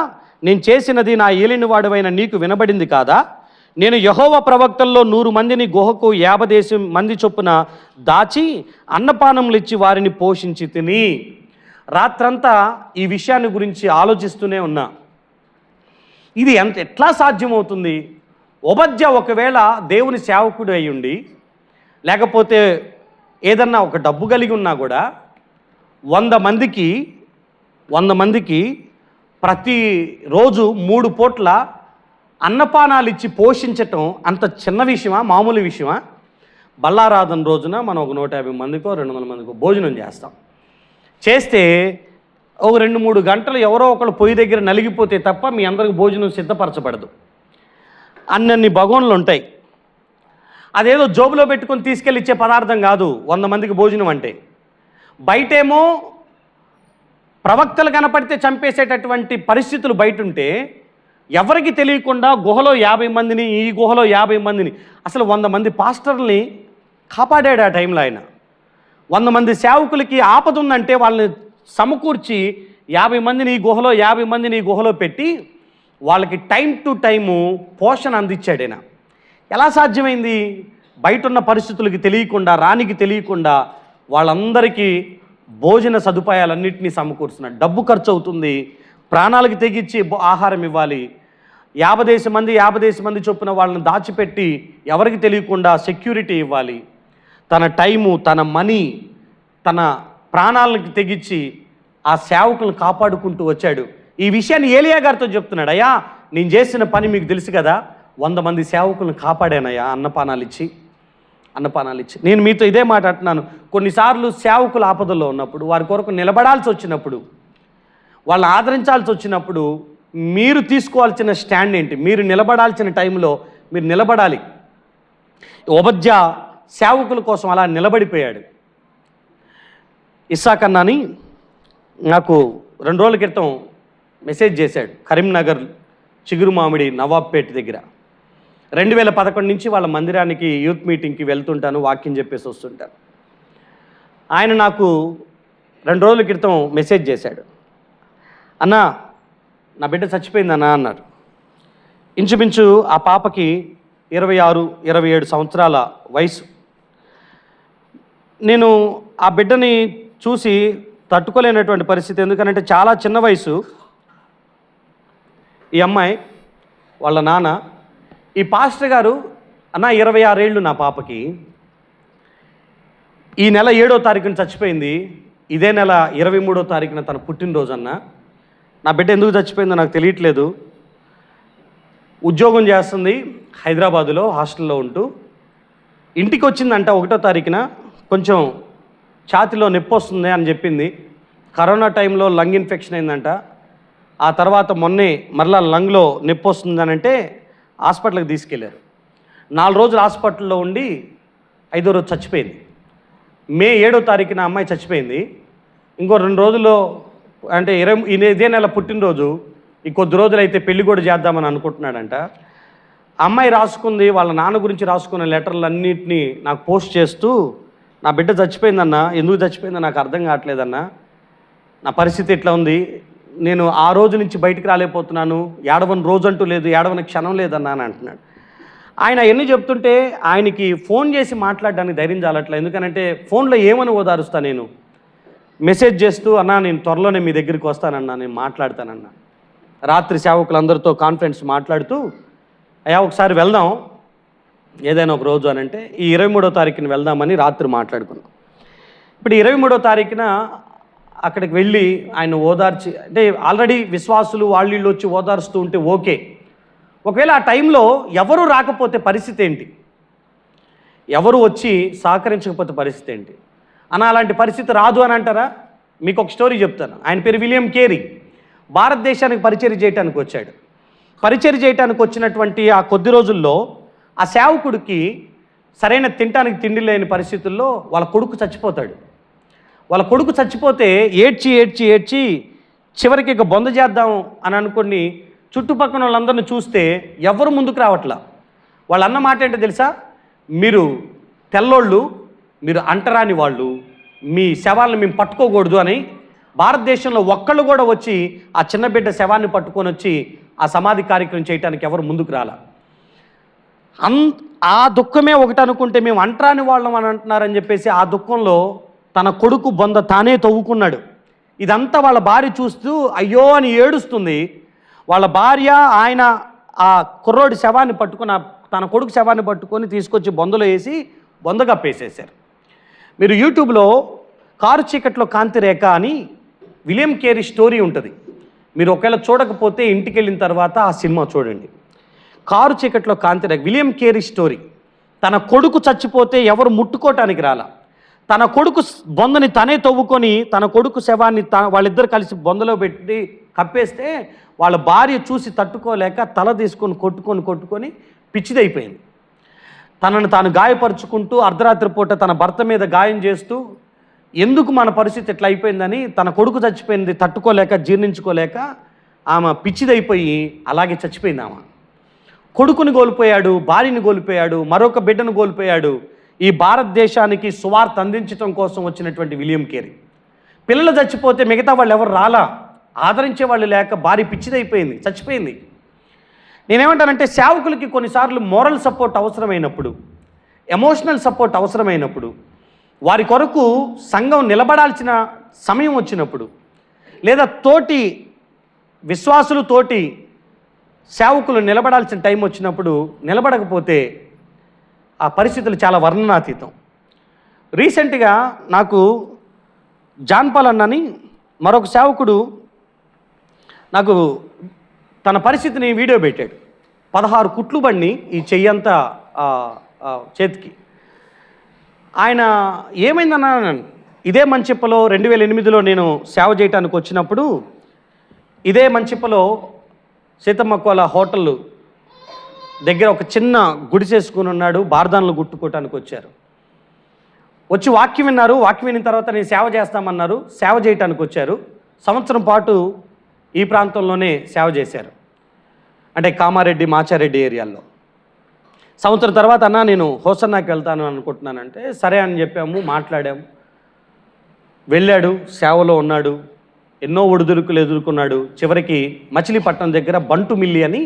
నేను చేసినది నా ఏలినవాడవైన నీకు వినబడింది కాదా? నేను యెహోవా ప్రవక్తల్లో 100 మందిని గుహకు 50 మంది చొప్పున దాచి అన్నపానములు ఇచ్చి వారిని పోషించి తిని. రాత్రంతా ఈ విషయాన్ని గురించి ఆలోచిస్తూనే ఉన్నా. ఇది ఎట్లా సాధ్యమవుతుంది? ఓబద్యా ఒకవేళ దేవుని సేవకుడు అయ్యుండి, లేకపోతే ఏదన్నా ఒక డబ్బు కలిగి ఉన్నా కూడా 100 మందికి ప్రతిరోజు 3 పూట్ల అన్నపానాలు ఇచ్చి పోషించటం అంత చిన్న విషయమా, మామూలు విషయమా? బల్లారాధన రోజున మనం ఒక 150 మందికో 200 మందికో భోజనం చేస్తాం. చేస్తే ఒక 2-3 గంటలు ఎవరో ఒకళ్ళు పొయ్యి దగ్గర నలిగిపోతే తప్ప మీ అందరికి భోజనం సిద్ధపరచబడదు. అన్ని భగోన్లు ఉంటాయి. అదేదో జోబులో పెట్టుకొని తీసుకెళ్ళి ఇచ్చే పదార్థం కాదు 100 మందికి భోజనం అంటే. బయటేమో ప్రవక్తలు కనపడితే చంపేసేటటువంటి పరిస్థితులు బయట ఉంటే, ఎవరికి తెలియకుండా గుహలో 50 మందిని, ఈ గుహలో 50 మందిని, అసలు 100 మంది పాస్టర్ని కాపాడాడు ఆ టైంలో ఆయన. 100 మంది సేవకులకి ఆపద ఉందంటే వాళ్ళని సమకూర్చి 50 మందిని ఈ గుహలో 50 మందిని ఈ గుహలో పెట్టి వాళ్ళకి టైం టు టైము పోషణ అందించాడు ఆయన. ఎలా సాధ్యమైంది? బయట ఉన్న పరిస్థితులకి తెలియకుండా, రానికి తెలియకుండా వాళ్ళందరికీ భోజన సదుపాయాలన్నింటినీ సమకూరుస్తున్నాడు. డబ్బు ఖర్చు అవుతుంది, ప్రాణాలకు తెగించి ఆహారం ఇవ్వాలి. 50 మంది చొప్పున వాళ్ళని దాచిపెట్టి ఎవరికి తెలియకుండా సెక్యూరిటీ ఇవ్వాలి. తన టైము, తన మనీ, తన ప్రాణాలకు తెగించి ఆ సేవకులను కాపాడుకుంటూ వచ్చాడు. ఈ విషయాన్ని ఏలియా గారితో చెప్తున్నాడు. అయ్యా, నేను చేసిన పని మీకు తెలుసు కదా, 100 మంది సేవకులను కాపాడానయ్యా అన్నపానాలు ఇచ్చి. నేను మీతో ఇదే మాట అంటున్నాను. కొన్నిసార్లు సేవకులు ఆపదల్లో ఉన్నప్పుడు, వారి కొరకు నిలబడాల్సి వచ్చినప్పుడు, వాళ్ళని ఆదరించాల్సి వచ్చినప్పుడు మీరు తీసుకోవాల్సిన స్టాండ్ ఏంటి? మీరు నిలబడాల్సిన టైంలో మీరు నిలబడాలి. ఓబద్యా సేవకుల కోసం అలా నిలబడిపోయాడు. ఇస్సాక్ అన్నాని నాకు 2 రోజుల క్రితం మెసేజ్ చేశాడు. కరీంనగర్ చిగురుమామిడి నవాబ్పేట దగ్గర 2011 నుంచి వాళ్ళ మందిరానికి యూత్ మీటింగ్కి వెళ్తుంటాను, వాక్యం చెప్పేసి వస్తుంటాను. ఆయన నాకు 2 రోజుల క్రితం మెసేజ్ చేశాడు. అన్నా, నా బిడ్డ చచ్చిపోయిందన్నా అన్నాడు. ఇంచుమించు ఆ పాపకి 26-27 సంవత్సరాల వయసు. నేను ఆ బిడ్డని చూసి తట్టుకోలేనటువంటి పరిస్థితి. ఎందుకంటే చాలా చిన్న వయసు. ఈ అమ్మాయి వాళ్ళ నాన్న, ఈ పాస్టర్ గారు, అన్న 26 ఏళ్ళు నా పాపకి, ఈ నెల 7వ తారీఖున చచ్చిపోయింది, ఇదే నెల 23వ తారీఖున తన పుట్టినరోజు అన్న. నా బిడ్డ ఎందుకు చచ్చిపోయిందో నాకు తెలియట్లేదు. ఉద్యోగం చేస్తుంది హైదరాబాదులో, హాస్టల్లో ఉంటూ. ఇంటికి వచ్చిందంట 1వ తారీఖున, కొంచెం ఛాతిలో నొప్పి వస్తుంది అని చెప్పింది. కరోనా టైంలో లంగ్ ఇన్ఫెక్షన్ అయిందంట. ఆ తర్వాత మొన్నే మరలా లంగ్లో నొప్పి వస్తుందనంటే హాస్పిటల్కి తీసుకెళ్ళారు. 4 రోజులు హాస్పిటల్లో ఉండి 5వ రోజు చచ్చిపోయింది. మే 7వ తారీఖున అమ్మాయి చచ్చిపోయింది. ఇంకో 2 రోజుల్లో, అంటే ఇదే నెల పుట్టినరోజు, ఈ కొద్ది రోజులైతే పెళ్లి కూడా చేద్దామని అనుకుంటున్నాడంట. అమ్మాయి రాసుకుంది, వాళ్ళ నాన్న గురించి రాసుకున్న లెటర్లన్నింటినీ నాకు పోస్ట్ చేస్తూ, నా బిడ్డ చచ్చిపోయిందన్నా, ఎందుకు చచ్చిపోయిందో నాకు అర్థం కావట్లేదన్నా, నా పరిస్థితి ఎట్లా ఉంది, నేను ఆ రోజు నుంచి బయటికి రాలేకపోతున్నాను, ఏడవని రోజు అంటూ లేదు, ఏడవని క్షణం లేదన్నా అని అంటున్నాడు. ఆయన ఎన్ని చెప్తుంటే ఆయనకి ఫోన్ చేసి మాట్లాడడానికి ధైర్యం చాలట్లేదు. ఎందుకనంటే ఫోన్లో ఏమని ఓదారుస్తా, నేను మెసేజ్ చేస్తూ, అన్నా నేను త్వరలోనే మీ దగ్గరికి వస్తానన్నా, నేను మాట్లాడతానన్నా. రాత్రి సేవకులందరితో కాన్ఫరెన్స్ మాట్లాడుతూ, అయ్యా ఒకసారి వెళ్దాం ఏదైనా ఒక రోజు అని అంటే, ఈ 23వ తారీఖున వెళ్దామని రాత్రి మాట్లాడుకున్నాం. ఇప్పుడు 23వ తారీఖున అక్కడికి వెళ్ళి ఆయన ఓదార్చి, అంటే ఆల్రెడీ విశ్వాసులు వాళ్ళు వచ్చి ఓదార్స్తూ ఉంటే ఓకే. ఒకవేళ ఆ టైంలో ఎవరు రాకపోతే పరిస్థితి ఏంటి? ఎవరు వచ్చి సహకరించకపోతే పరిస్థితి ఏంటి? అన్న అలాంటి పరిస్థితి రాదు అని అంటారా? మీకు ఒక స్టోరీ చెప్తాను. ఆయన పేరు విలియం కేరీ. భారతదేశానికి పరిచర్య చేయడానికి వచ్చాడు. పరిచర్య చేయడానికి వచ్చినటువంటి ఆ కొద్ది రోజుల్లో ఆ సేవకుడికి సరైన తినడానికి తిండి లేని పరిస్థితుల్లో వాళ్ళ కొడుకు చచ్చిపోతాడు. వాళ్ళ కొడుకు చచ్చిపోతే ఏడ్చి ఏడ్చి ఏడ్చి చివరికి ఇక బొంద చేద్దాం అని అనుకుని చుట్టుపక్కల వాళ్ళందరినీ చూస్తే ఎవరు ముందుకు రావట్లా. వాళ్ళు అన్న మాట ఏంటో తెలుసా? మీరు తెల్లోళ్ళు, మీరు అంటరాని వాళ్ళు, మీ శవాలను మేము పట్టుకోకూడదు అని భారతదేశంలో ఒక్కళ్ళు కూడా వచ్చి ఆ చిన్న బిడ్డ శవాన్ని పట్టుకొని వచ్చి ఆ సమాధి కార్యక్రమం చేయడానికి ఎవరు ముందుకు రాలా. ఆ దుఃఖమే ఒకటి అనుకుంటే మేము అంటరాని వాళ్ళం అని అంటున్నారని చెప్పేసి ఆ దుఃఖంలో తన కొడుకు బొంద తానే తవ్వుకున్నాడు. ఇదంతా వాళ్ళ భార్య చూస్తూ అయ్యో అని ఏడుస్తుంది. వాళ్ళ భార్య ఆయన ఆ కుర్రోడి శవాన్ని పట్టుకుని, తన కొడుకు శవాన్ని పట్టుకొని తీసుకొచ్చి బొందలో వేసి బొంద కప్పేసేశారు. మీరు యూట్యూబ్లో కారు చీకట్లో కాంతి రేఖ అని విలియం కేరీ స్టోరీ ఉంటుంది. మీరు ఒకవేళ చూడకపోతే ఇంటికి వెళ్ళిన తర్వాత ఆ సినిమా చూడండి. కారు చీకట్లో కాంతి రేఖ, విలియం కేరీ స్టోరీ. తన కొడుకు చచ్చిపోతే ఎవరు ముట్టుకోవటానికి రాలా. తన కొడుకు బొందని తనే తవ్వుకొని తన కొడుకు శవాన్ని వాళ్ళిద్దరు కలిసి బొందలో పెట్టి కప్పేస్తే వాళ్ళ భార్య చూసి తట్టుకోలేక తల తీసుకొని కొట్టుకొని పిచ్చిదైపోయింది. తనను తాను గాయపరుచుకుంటూ అర్ధరాత్రి పూట తన భర్త మీద గాయం చేస్తూ ఎందుకు మన పరిస్థితి ఎట్లా అయిపోయిందని, తన కొడుకు చచ్చిపోయింది తట్టుకోలేక జీర్ణించుకోలేక ఆమె పిచ్చిదైపోయి అలాగే చచ్చిపోయింది. ఆమె కొడుకుని కోల్పోయాడు, భార్యని కోల్పోయాడు, మరొక బిడ్డను కోల్పోయాడు. ఈ భారతదేశానికి సువార్త అందించడం కోసం వచ్చినటువంటి విలియం కేరీ. పిల్లలు చచ్చిపోతే మిగతా వాళ్ళు ఎవరు రాలా, ఆదరించే వాళ్ళు లేక భార్య పిచ్చిదైపోయింది, చచ్చిపోయింది. నేనేమంటానంటే సేవకులకి కొన్నిసార్లు మోరల్ సపోర్ట్ అవసరమైనప్పుడు, ఎమోషనల్ సపోర్ట్ అవసరమైనప్పుడు, వారి కొరకు సంఘం నిలబడాల్సిన సమయం వచ్చినప్పుడు, లేదా తోటి విశ్వాసులు తోటి సేవకులు నిలబడాల్సిన టైం వచ్చినప్పుడు నిలబడకపోతే ఆ పరిస్థితులు చాలా వర్ణనాతీతం. రీసెంట్గా నాకు జాన్ పాల్ అన్నని మరొక సేవకుడు నాకు తన పరిస్థితిని వీడియో పెట్టాడు. 16 కుట్లు బండి ఈ చెయ్యంతా చేతికి. ఆయన ఏమైందన్నా, ఇదే మంచిప్పలో 2008లో నేను సేవ చేయడానికి వచ్చినప్పుడు ఇదే మంచిప్పలో సీతమ్మకోల హోటల్ దగ్గర ఒక చిన్న గుడి చేసుకుని ఉన్నాడు. బార్దాన్లు గుట్టుకోవటానికి వచ్చారు. వచ్చి వాక్యం విన్నారు. వాక్యం విన్న తర్వాత నేను సేవ చేస్తామన్నారు. సేవ చేయటానికి వచ్చారు. సంవత్సరం పాటు ఈ ప్రాంతంలోనే సేవ చేశారు, అంటే కామారెడ్డి మాచారెడ్డి ఏరియాల్లో. సంవత్సరం తర్వాత అన్న నేను హోసన్నాకి వెళ్తాను అనుకుంటున్నానంటే సరే అని చెప్పాము, మాట్లాడాము. వెళ్ళాడు, సేవలో ఉన్నాడు, ఎన్నో ఒడిదుడుకులు ఎదుర్కొన్నాడు. చివరికి మచిలీపట్నం దగ్గర బంటుమిల్లి అని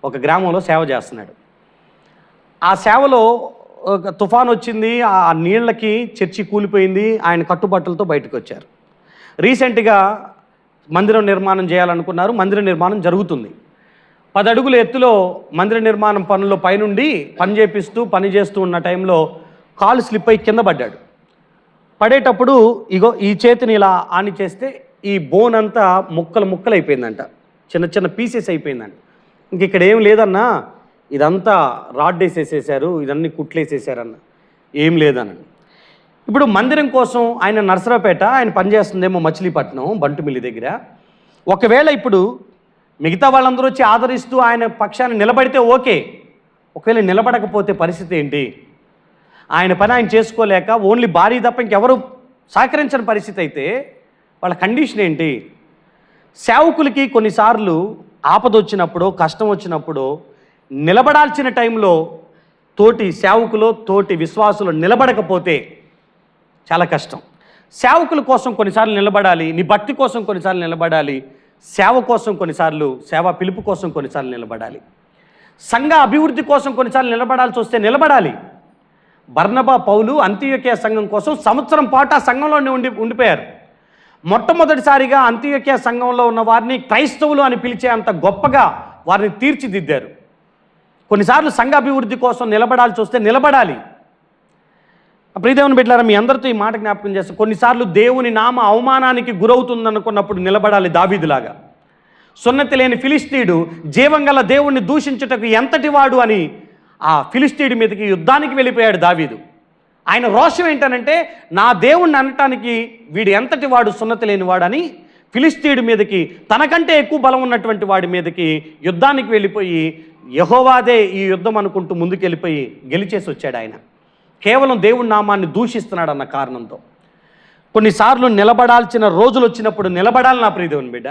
ఒక గ్రామంలో సేవ చేస్తున్నాడు. ఆ సేవలో ఒక తుఫాన్ వచ్చింది, ఆ నీళ్ళకి చర్చి కూలిపోయింది. ఆయన కట్టుబట్టలతో బయటకు వచ్చారు. రీసెంట్గా మందిరం నిర్మాణం చేయాలనుకున్నారు. మందిర నిర్మాణం జరుగుతుంది. 10 అడుగుల ఎత్తులో మందిర నిర్మాణం పనుల్లో పైనుండి పని చేస్తూ ఉన్న టైంలో కాలు స్లిప్ అయి కింద పడ్డాడు. పడేటప్పుడు ఇగో ఈ చేతిని ఇలా ఆని చేస్తే ఈ బోన్ అంతా ముక్కలు అయిపోయిందంట, చిన్న చిన్న పీసెస్ అయిపోయిందంట. ఇంక ఇక్కడ ఏం లేదన్నా, ఇదంతా రాడ్ వేసేసేసారు, ఇదన్నీ కుట్లేసేసారన్న, ఏం లేదన్న. ఇప్పుడు మందిరం కోసం ఆయన నర్సరావుపేట, ఆయన పనిచేస్తుందేమో మచిలీపట్నం బంటుమిల్లి దగ్గర. ఒకవేళ ఇప్పుడు మిగతా వాళ్ళందరూ వచ్చి ఆదరిస్తూ ఆయన పక్షాన్ని నిలబడితే ఓకే. ఒకవేళ నిలబడకపోతే పరిస్థితి ఏంటి? ఆయన పని ఆయన చేసుకోలేక ఓన్లీ భార్య తప్ప ఇంకెవరు సహకరించని పరిస్థితి అయితే వాళ్ళ కండిషన్ ఏంటి? సేవకులకి కొన్నిసార్లు ఆపద వచ్చినప్పుడు, కష్టం వచ్చినప్పుడు నిలబడాల్సిన టైంలో తోటి సేవకులు, తోటి విశ్వాసులు నిలబడకపోతే చాలా కష్టం. సేవకుల కోసం కొన్నిసార్లు నిలబడాలి, నీ భక్తి కోసం కొన్నిసార్లు నిలబడాలి, సేవ కోసం కొన్నిసార్లు, సేవా పిలుపు కోసం కొన్నిసార్లు నిలబడాలి, సంఘ అభివృద్ధి కోసం కొన్నిసార్లు నిలబడాల్సి వస్తే నిలబడాలి. బర్నబా, పౌలు అంత్యోక్య సంఘం కోసం సంవత్సరం పాటు ఆ సంఘంలోనే ఉండిపోయారు. మొట్టమొదటిసారిగా అంత్యోక్య సంఘంలో ఉన్న వారిని క్రైస్తవులు అని పిలిచే అంత గొప్పగా వారిని తీర్చిదిద్దారు. కొన్నిసార్లు సంఘ అభివృద్ధి కోసం నిలబడాల్సి వస్తే నిలబడాలి. ప్రియదేవుని బిడ్డలారా, మీ అందరితో ఈ మాట జ్ఞాపకం చేస్తే, కొన్నిసార్లు దేవుని నామ అవమానానికి గురవుతుందనుకున్నప్పుడు నిలబడాలి. దావీదులాగా సున్నతి లేని ఫిలిస్తీయుడు జీవంగల దేవుణ్ణి దూషించుటకు ఎంతటి వాడు అని ఆ ఫిలిస్తీయుడి మీదకి యుద్ధానికి వెళ్ళిపోయాడు దావీదు. ఆయన రోషం ఏంటనంటే, నా దేవుణ్ణి అనటానికి వీడు ఎంతటి వాడు, సున్నతి లేనివాడని ఫిలిస్తీయుడి మీదకి, తనకంటే ఎక్కువ బలం ఉన్నటువంటి వాడి మీదకి యుద్ధానికి వెళ్ళిపోయి యెహోవాదే ఈ యుద్ధం అనుకుంటూ ముందుకెళ్ళిపోయి గెలిచేసి వచ్చాడు. ఆయన కేవలం దేవుడి నామాన్ని దూషిస్తున్నాడు అన్న కారణంతో. కొన్నిసార్లు నిలబడాల్సిన రోజులు వచ్చినప్పుడు నిలబడాలి నా ప్రియ దేవుని బిడ్డ.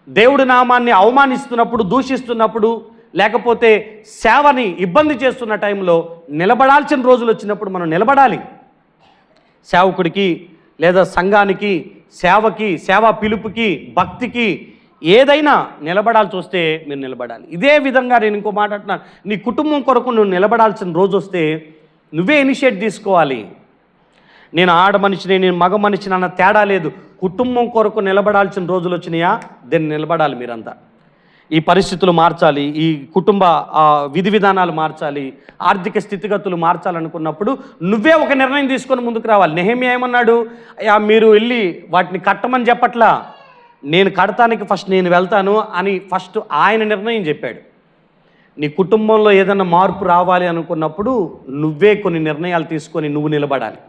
దేవుడి నామాన్ని అవమానిస్తున్నప్పుడు, దూషిస్తున్నప్పుడు, లేకపోతే సేవని ఇబ్బంది చేస్తున్న టైంలో నిలబడాల్సిన రోజులు వచ్చినప్పుడు మనం నిలబడాలి. సేవకుడికి లేదా సంఘానికి, సేవకి, సేవా పిలుపుకి, భక్తికి ఏదైనా నిలబడాల్సి వస్తే మీరు నిలబడాలి. ఇదే విధంగా నేను ఇంకో మాట అంటున్నాను, నీ కుటుంబం కొరకు నువ్వు నిలబడాల్సిన రోజు వస్తే నువ్వే ఇనిషియేట్ తీసుకోవాలి. నేను ఆడ మనిషిని, నేను మగ మనిషిని అన్న తేడా లేదు. కుటుంబం కొరకు నిలబడాల్సిన రోజులు వచ్చినాయా, దీన్ని నిలబడాలి. మీరంతా ఈ పరిస్థితులు మార్చాలి, ఈ కుటుంబ విధి విధానాలు మార్చాలి, ఆర్థిక స్థితిగతులు మార్చాలనుకున్నప్పుడు నువ్వే ఒక నిర్ణయం తీసుకొని ముందుకు రావాలి. నెహెమ్యా ఏమన్నాడు, మీరు వెళ్ళి వాటిని కట్టమని చెప్పట్లా, నేను కడతానికి ఫస్ట్ నేను వెళ్తాను అని ఫస్ట్ ఆయన నిర్ణయం చెప్పాడు. నీ కుటుంబంలో ఏదైనా మార్పు రావాలి అనుకున్నప్పుడు నువ్వే కొన్ని నిర్ణయాలు తీసుకొని నువ్వు నిలబడాలి.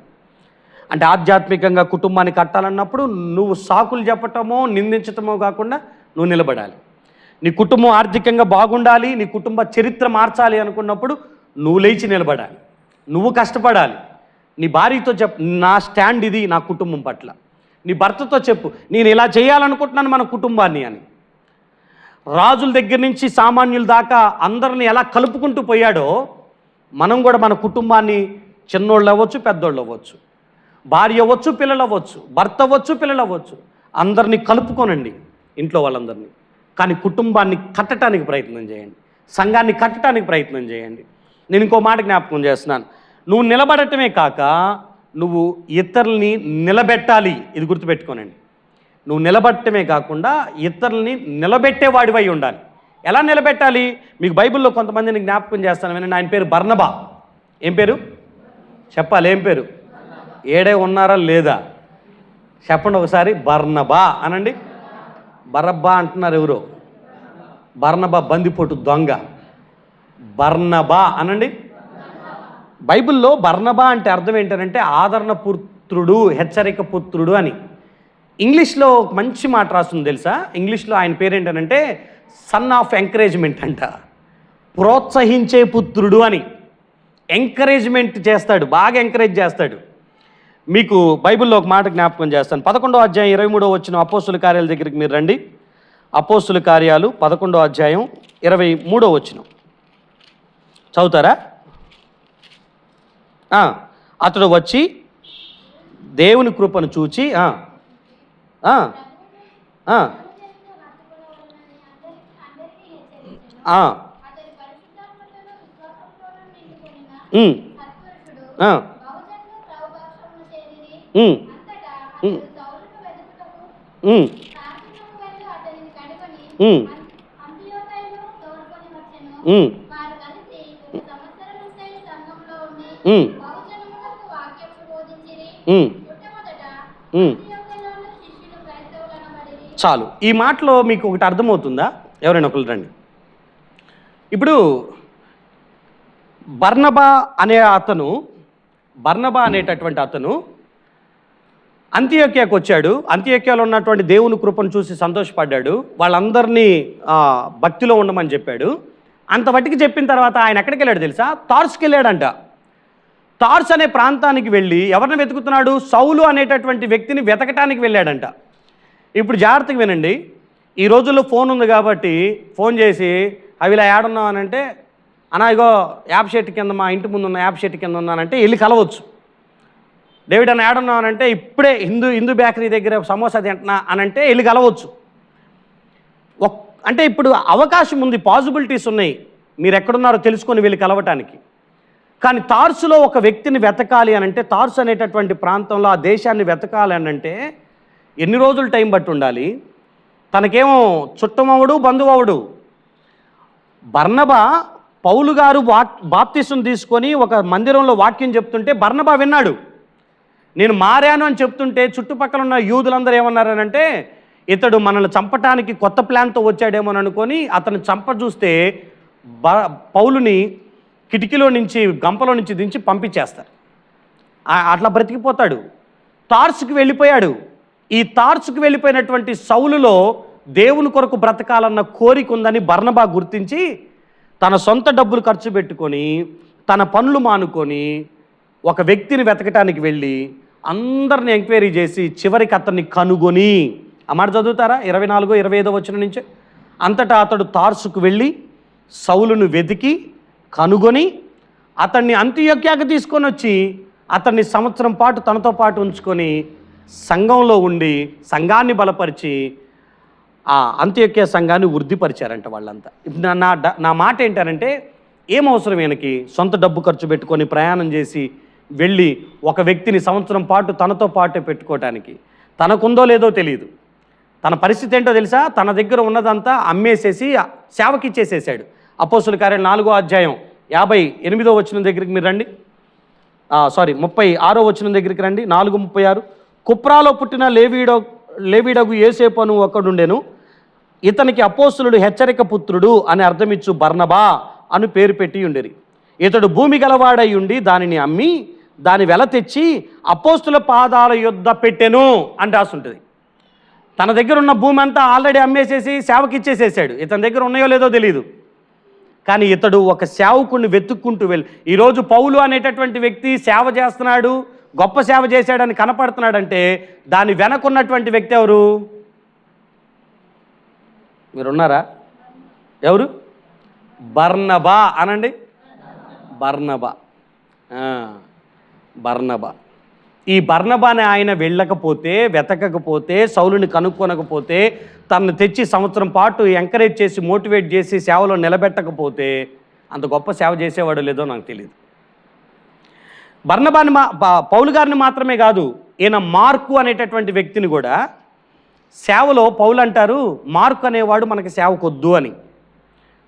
అంటే ఆధ్యాత్మికంగా కుటుంబాన్ని కట్టాలన్నప్పుడు నువ్వు సాకులు చెప్పటమో నిందించటమో కాకుండా నువ్వు నిలబడాలి. నీ కుటుంబం ఆర్థికంగా బాగుండాలి, నీ కుటుంబ చరిత్ర మార్చాలి అనుకున్నప్పుడు నువ్వు లేచి నిలబడాలి, నువ్వు కష్టపడాలి. నీ భార్యతో చెప్పు, నా స్టాండ్ ఇది నా కుటుంబం పట్ల. నీ భర్తతో చెప్పు, నేను ఇలా చేయాలనుకుంటున్నాను మన కుటుంబాన్ని అని. రాజుల దగ్గర నుంచి సామాన్యుల దాకా అందరిని ఎలా కలుపుకుంటూ పోయాడో మనం కూడా మన కుటుంబాన్ని, చిన్నోళ్ళు అవ్వచ్చు, పెద్దోళ్ళు అవ్వచ్చు, భార్య అవ్వచ్చు, పిల్లలు అవ్వచ్చు, భర్త అవ్వచ్చు, పిల్లలు అవ్వచ్చు, అందరినీ కలుపుకోనండి ఇంట్లో వాళ్ళందరినీ. కానీ కుటుంబాన్ని కట్టడానికి ప్రయత్నం చేయండి, సంఘాన్ని కట్టడానికి ప్రయత్నం చేయండి. నేను ఇంకో మాట జ్ఞాపకం చేస్తున్నాను, నువ్వు నిలబడటమే కాక నువ్వు ఇతరుల్ని నిలబెట్టాలి. ఇది గుర్తుపెట్టుకోనండి. నువ్వు నిలబడటమే కాకుండా ఇతరుల్ని నిలబెట్టేవాడివై ఉండాలి. ఎలా నిలబెట్టాలి? మీకు బైబిల్లో కొంతమందిని జ్ఞాపకం చేస్తాను వినండి. ఆయన పేరు బర్నబా. ఏం పేరు చెప్పాలి? ఏం పేరు? ఏడే ఉన్నారా లేదా చెప్పండి ఒకసారి. బర్నబా అనండి. బరబ్బా అంటున్నారు ఎవరో. బర్నబా బందిపోటు దొంగ. బర్నబా అనండి. బైబిల్లో బర్నబా అంటే అర్థం ఏంటంటే ఆదరణ పుత్రుడు, హెచ్చరిక పుత్రుడు అని. ఇంగ్లీష్లో ఒక మంచి మాట రాస్తుంది తెలుసా? ఇంగ్లీష్లో ఆయన పేరేంటనంటే సన్ ఆఫ్ ఎంకరేజ్మెంట్ అంట. ప్రోత్సహించే పుత్రుడు అని. ఎంకరేజ్మెంట్ చేస్తాడు, బాగా ఎంకరేజ్ చేస్తాడు. మీకు బైబిల్లో ఒక మాట జ్ఞాపకం చేస్తాను. 11వ అధ్యాయం 23వ వచనం అపోస్తుల కార్యాల దగ్గరికి మీరు రండి. అపోస్తుల కార్యాలు 11వ అధ్యాయం 23వ వచనం చదువుతారా? అతడు వచ్చి దేవుని కృపను చూచి చాలు. ఈ మాటలో మీకు ఒకటి అర్థమవుతుందా? ఎవరైనా ఒకరు రండి. ఇప్పుడు బర్నబా అనేటటువంటి అతను అంతియోక్యాకు వచ్చాడు. అంతియోక్యాలో ఉన్నటువంటి దేవుని కృపను చూసి సంతోషపడ్డాడు. వాళ్ళందరినీ భక్తిలో ఉండమని చెప్పాడు. అంతవట్టికి చెప్పిన తర్వాత ఆయన ఎక్కడికి వెళ్ళాడు తెలుసా? తార్సుకి వెళ్ళాడంట. తార్స్ అనే ప్రాంతానికి వెళ్ళి ఎవరిని వెతుకుతున్నాడు? సౌలు అనేటటువంటి వ్యక్తిని వెతకటానికి వెళ్ళాడంట. ఇప్పుడు జాగ్రత్తగా వినండి. ఈ రోజుల్లో ఫోన్ ఉంది కాబట్టి ఫోన్ చేసి అవి ఇలా ఏడున్నావు అని అంటే, అన్నా ఇగో యాప్ షెట్ కింద, మా ఇంటి ముందు ఉన్న యాప్ షెట్ కింద ఉన్నానంటే వెళ్ళి కలవచ్చు. డేవిడ్ అన్న ఏడున్నావు అని అంటే ఇప్పుడే హిందూ బేకరీ దగ్గర సమోసా తింటున్నా అని అంటే వెళ్ళి కలవచ్చు. అంటే ఇప్పుడు అవకాశం ఉంది, పాసిబిలిటీస్ ఉన్నాయి, మీరు ఎక్కడున్నారో తెలుసుకొని వెళ్ళి కలవటానికి. కానీ తార్సులో ఒక వ్యక్తిని వెతకాలి అని అంటే, తార్సు అనేటటువంటి ప్రాంతంలో ఆ దేశాన్ని వెతకాలి అని అంటే ఎన్ని రోజులు టైం బట్టి ఉండాలి? తనకేమో చుట్టమవుడు, బంధువవుడు. బర్నబా పౌలు గారు బాప్తిసం తీసుకొని ఒక మందిరంలో వాక్యం చెప్తుంటే బర్నబా విన్నాడు. నేను మారాను అని చెప్తుంటే చుట్టుపక్కల ఉన్న యూదులందరూ ఏమన్నారనంటే, ఇతడు మనల్ని చంపటానికి కొత్త ప్లాన్తో వచ్చాడేమో అనుకొని అతను చంప చూస్తే పౌలుని కిటికీలో నుంచి, గంపలో నుంచి దించి పంపించేస్తారు. అట్లా బ్రతికిపోతాడు. తార్సుకి వెళ్ళిపోయాడు. ఈ తార్సుకి వెళ్ళిపోయినటువంటి సౌలులో దేవుని కొరకు బ్రతకాలన్న కోరిక ఉందని బర్నబా గుర్తించి తన సొంత డబ్బులు ఖర్చు పెట్టుకొని, తన పనులు మానుకొని ఒక వ్యక్తిని వెతకటానికి వెళ్ళి అందరిని ఎంక్వైరీ చేసి చివరికి అతన్ని కనుగొని, ఆ మాట చదువుతారా 24, 25 వచనం నుంచి, అంతటా అతడు తార్సుకు వెళ్ళి సౌలును వెతికి కనుగొని అతన్ని అంతియొక్యాకు తీసుకొని వచ్చి అతన్ని సంవత్సరం పాటు తనతో పాటు ఉంచుకొని సంఘంలో ఉండి సంఘాన్ని బలపరిచి ఆ అంత్యొక్య సంఘాన్ని వృద్ధిపరిచారంట వాళ్ళంతా. ఇప్పుడు నా మాట ఏంటంటే, ఏం అవసరం ఈయనకి సొంత డబ్బు ఖర్చు పెట్టుకొని ప్రయాణం చేసి వెళ్ళి ఒక వ్యక్తిని సంవత్సరం పాటు తనతో పాటే పెట్టుకోవటానికి? తనకుందో లేదో తెలియదు, తన పరిస్థితి ఏంటో తెలుసా? తన దగ్గర ఉన్నదంతా అమ్మేసేసి సేవకి ఇచ్చేసేసాడు. అపోస్తుల కార్యాలు 4వ అధ్యాయం 58వ వచనం దగ్గరికి మీరు రండి. 36వ వచనం దగ్గరికి రండి. 4:36. కుప్రాలో పుట్టిన లేవీడగు యోసేపు అను ఒకడుండెను. ఇతనికి అపోస్తులుడు హెచ్చరిక పుత్రుడు అని అర్థమిచ్చు బర్నబా అని పేరు పెట్టి ఉండేది. ఇతడు భూమి గలవాడై ఉండి దానిని అమ్మి దాని వెల తెచ్చి అపోస్తుల పాదాల యొద్ద పెట్టెను అని రాసుంటుంది. తన దగ్గర ఉన్న భూమి అంతా ఆల్రెడీ అమ్మేసేసి సేవకి ఇచ్చేసేసాడు. ఇతని దగ్గర ఉన్నాయో లేదో తెలియదు, కానీ ఇతడు ఒక సేవకుడిని వెతుక్కుంటూ వెళ్ళి, ఈరోజు పౌలు అనేటటువంటి వ్యక్తి సేవ చేస్తున్నాడు, గొప్ప సేవ చేశాడని కనపడుతున్నాడంటే దాని వెనకున్నటువంటి వ్యక్తి ఎవరు? మీరున్నారా? ఎవరు? బర్నబా అనండి. బర్నబా. బర్నబా. ఈ బర్నబాని ఆయన వెళ్ళకపోతే, వెతకకపోతే, సౌలుని కనుక్కొనకపోతే, తనను తెచ్చి సంవత్సరం పాటు ఎంకరేజ్ చేసి మోటివేట్ చేసి సేవలో నిలబెట్టకపోతే అంత గొప్ప సేవ చేసేవాడు లేదో నాకు తెలియదు. బర్నబాని పౌలు గారిని మాత్రమే కాదు, ఈయన మార్కు అనేటటువంటి వ్యక్తిని కూడా సేవలో పౌలు అంటారు మార్కు అనేవాడు మనకి సేవకొద్దు అని.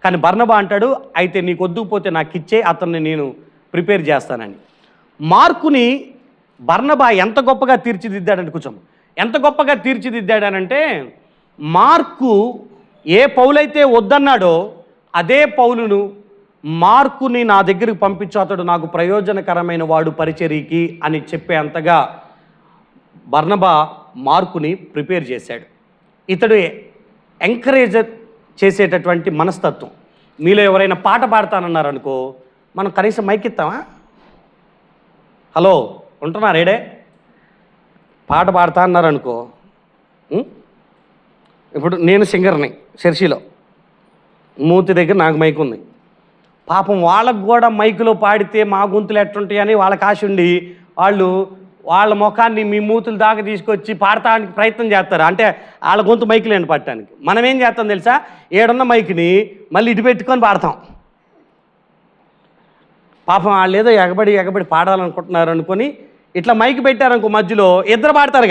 కానీ బర్నబా అంటాడు, అయితే నీకు వద్దుకుపోతే నాకు ఇచ్చే, అతన్ని నేను ప్రిపేర్ చేస్తానని. మార్కుని బర్నబా ఎంత గొప్పగా తీర్చిదిద్దాడంటే, కొంచెం ఎంత గొప్పగా తీర్చిదిద్దాడనంటే, మార్కు ఏ పౌలైతే వద్దన్నాడో అదే పౌలును మార్కుని నా దగ్గరికి పంపించు, అతడు నాకు ప్రయోజనకరమైన వాడు పరిచర్యకి అని చెప్పే అంతగా బర్నబా మార్కుని ప్రిపేర్ చేశాడు. ఇతడు ఎంకరేజ్ చేసేటటువంటి మనస్తత్వం. మీలో ఎవరైనా పాట పాడతానన్నారనుకో, మనం కనీసం మైక్ ఇస్తామా? హలో ఉంటున్నారేడే? పాట పాడతా అన్నారనుకో, ఇప్పుడు నేను సింగర్ని చర్చిలో, మూతి దగ్గర నాకు మైక్ ఉంది. పాపం వాళ్ళకు కూడా మైకులో పాడితే మా గొంతులు ఎట్టుంటాయని వాళ్ళకి ఆశ ఉండి వాళ్ళ ముఖాన్ని మీ మూతులు దాకా తీసుకొచ్చి పాడటానికి ప్రయత్నం చేస్తారు. అంటే వాళ్ళ గొంతు మైకులేండి పట్టడానికి. మనం ఏం చేస్తాం తెలుసా? ఏడున్న మైక్ని మళ్ళీ ఇటు పెట్టుకొని పాడతాం. పాపం వాళ్ళు ఏదో ఎగబడి పాడాలనుకుంటున్నారు అనుకొని ఇట్లా మైక్ పెట్టారనుకో, మధ్యలో ఇద్దరు పాడతారు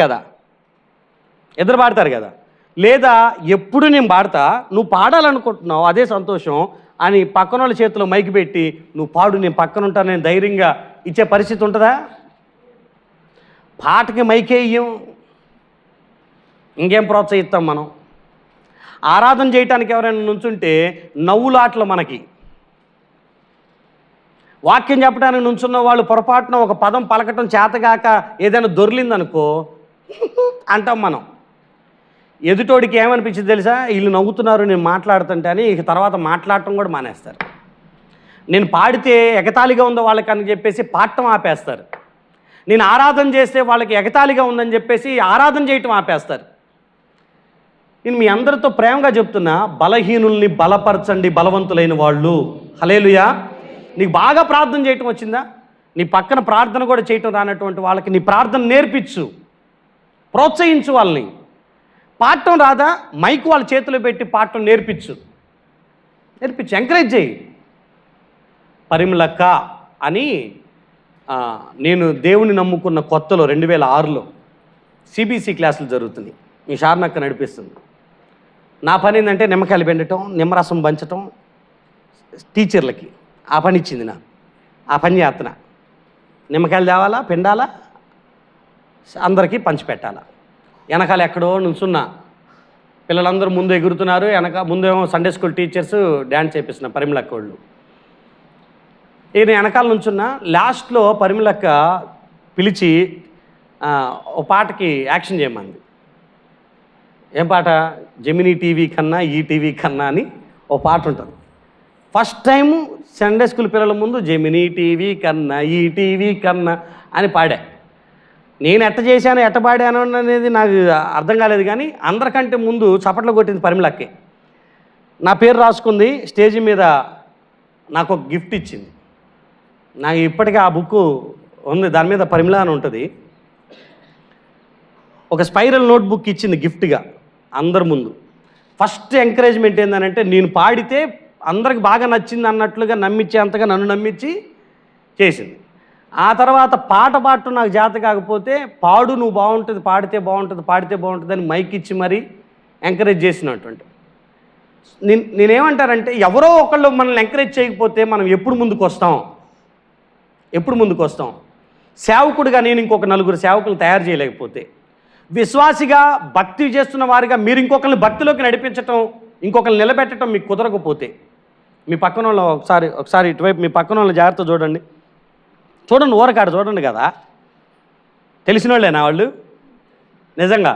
కదా. లేదా ఎప్పుడు నేను పాడతా, నువ్వు పాడాలనుకుంటున్నావు, అదే సంతోషం అని పక్కన వాళ్ళ చేతిలో మైక్ పెట్టి నువ్వు పాడు, నేను పక్కన ఉంటాను, నేను ధైర్యంగా ఇచ్చే పరిస్థితి ఉంటుందా? పాటకి మైకే ఇయ్యం, ఇంకేం ప్రోత్సహిస్తాం మనం? ఆరాధన చేయటానికి ఎవరైనా నుంచుంటే నవ్వులాటలు మనకి. వాక్యం చెప్పడానికి నుంచున్న వాళ్ళు పొరపాటున ఒక పదం పలకటం చేతగాక ఏదైనా దొర్లిందనుకో అంటాం మనం. ఎదుటోడికి ఏమనిపించింది తెలుసా? వీళ్ళు నవ్వుతున్నారు నేను మాట్లాడుతుంటే అని, ఇక తర్వాత మాట్లాడటం కూడా మానేస్తారు. నేను పాడితే ఎగతాళిగా ఉందో వాళ్ళకని చెప్పేసి పాడటం ఆపేస్తారు. నేను ఆరాధన చేస్తే వాళ్ళకి ఎగతాళిగా ఉందని చెప్పేసి ఆరాధన చేయటం ఆపేస్తారు. నేను మీ అందరితో ప్రేమగా చెప్తున్నా, బలహీనుల్ని బలపరచండి బలవంతులైన వాళ్ళు. హల్లెలూయా. నీకు బాగా ప్రార్థన చేయటం వచ్చిందా? నీ పక్కన ప్రార్థన కూడా చేయటం రానటువంటి వాళ్ళకి నీ ప్రార్థన నేర్పించు, ప్రోత్సహించు. వాళ్ళని పాడటం రాదా? మైక్ వాళ్ళ చేతిలో పెట్టి పాడటం నేర్పించు, ఎంకరేజ్ చేయి. పరిమళక్క అని నేను దేవుని నమ్ముకున్న కొత్తలో 2006లో సిబిసి క్లాసులు జరుగుతుంది. మీ షార్నక్క నడిపిస్తుంది. నా పని ఏంటంటే నిమ్మకాయలు పెండటం, నిమ్మరసం పంచటం టీచర్లకి. ఆ పని ఇచ్చింది నా, ఆ పని చేస్తున్నా. నిమ్మకాయలు తేవాలా, పిండాలా, అందరికీ పంచిపెట్టాలా. వెనకాల ఎక్కడో నుంచున్నా, పిల్లలందరూ ముందు ఎగురుతున్నారు, ముందేమో సండే స్కూల్ టీచర్స్ డ్యాన్స్ చేపిస్తున్నా పరిమళక్క వాళ్ళు. నేను వెనకాల నుంచున్నా. లాస్ట్లో పరిమళక్క పిలిచి ఓ పాటకి యాక్షన్ చేయమంది. ఏం పాట? జెమినీ టీవీ కన్నా ఈ టీవీ కన్నా అని ఓ పాట ఉంటుంది. ఫస్ట్ టైం సండే స్కూల్ పిల్లల ముందు జెమినీ టీవీ కన్నా ఈ టీవీ కన్నా అని పాడా. నేను ఎట్ట చేశాను ఎట్ట పాడాను అనేది నాకు అర్థం కాలేదు, కానీ అందరికంటే ముందు చప్పట్లు కొట్టింది పరిమళక్కే. నా పేరు రాసుకుంది, స్టేజ్ మీద నాకు ఒక గిఫ్ట్ ఇచ్చింది. నాకు ఇప్పటికీ ఆ బుక్ ఉంది, దాని మీద పరిమళ అని ఉంటుంది. ఒక స్పైరల్ నోట్బుక్ ఇచ్చింది గిఫ్ట్గా అందరి ముందు. ఫస్ట్ ఎంకరేజ్మెంట్ ఏంటంటే నేను పాడితే అందరికి బాగా నచ్చింది అన్నట్లుగా నమ్మించేంతగా నన్ను నమ్మించి చేసింది. ఆ తర్వాత పాట పాడటం నాకు చేత కాకపోతే పాడు, నువ్వు బాగుంటుంది, పాడితే బాగుంటుంది, పాడితే బాగుంటుంది అని మైక్ ఇచ్చి మరీ ఎంకరేజ్ చేసినటువంటి. నేనేమంటానంటే ఎవరో ఒకళ్ళు మనల్ని ఎంకరేజ్ చేయకపోతే మనం ఎప్పుడు ముందుకు వస్తాం? ఎప్పుడు ముందుకు వస్తాం? సేవకుడిగా నేను ఇంకొక నలుగురు సేవకులు తయారు చేయలేకపోతే, విశ్వాసిగా భక్తి చేస్తున్న వారిగా మీరు ఇంకొకరిని భక్తిలోకి నడిపించటం, ఇంకొకరిని నిలబెట్టడం మీకు కుదరకపోతే, మీ పక్కన వాళ్ళు ఒకసారి ఇటువైపు మీ పక్కన వాళ్ళు జాగ్రత్త చూడండి, ఊరకాడ చూడండి కదా, తెలిసిన వాళ్ళేనా వాళ్ళు? నిజంగా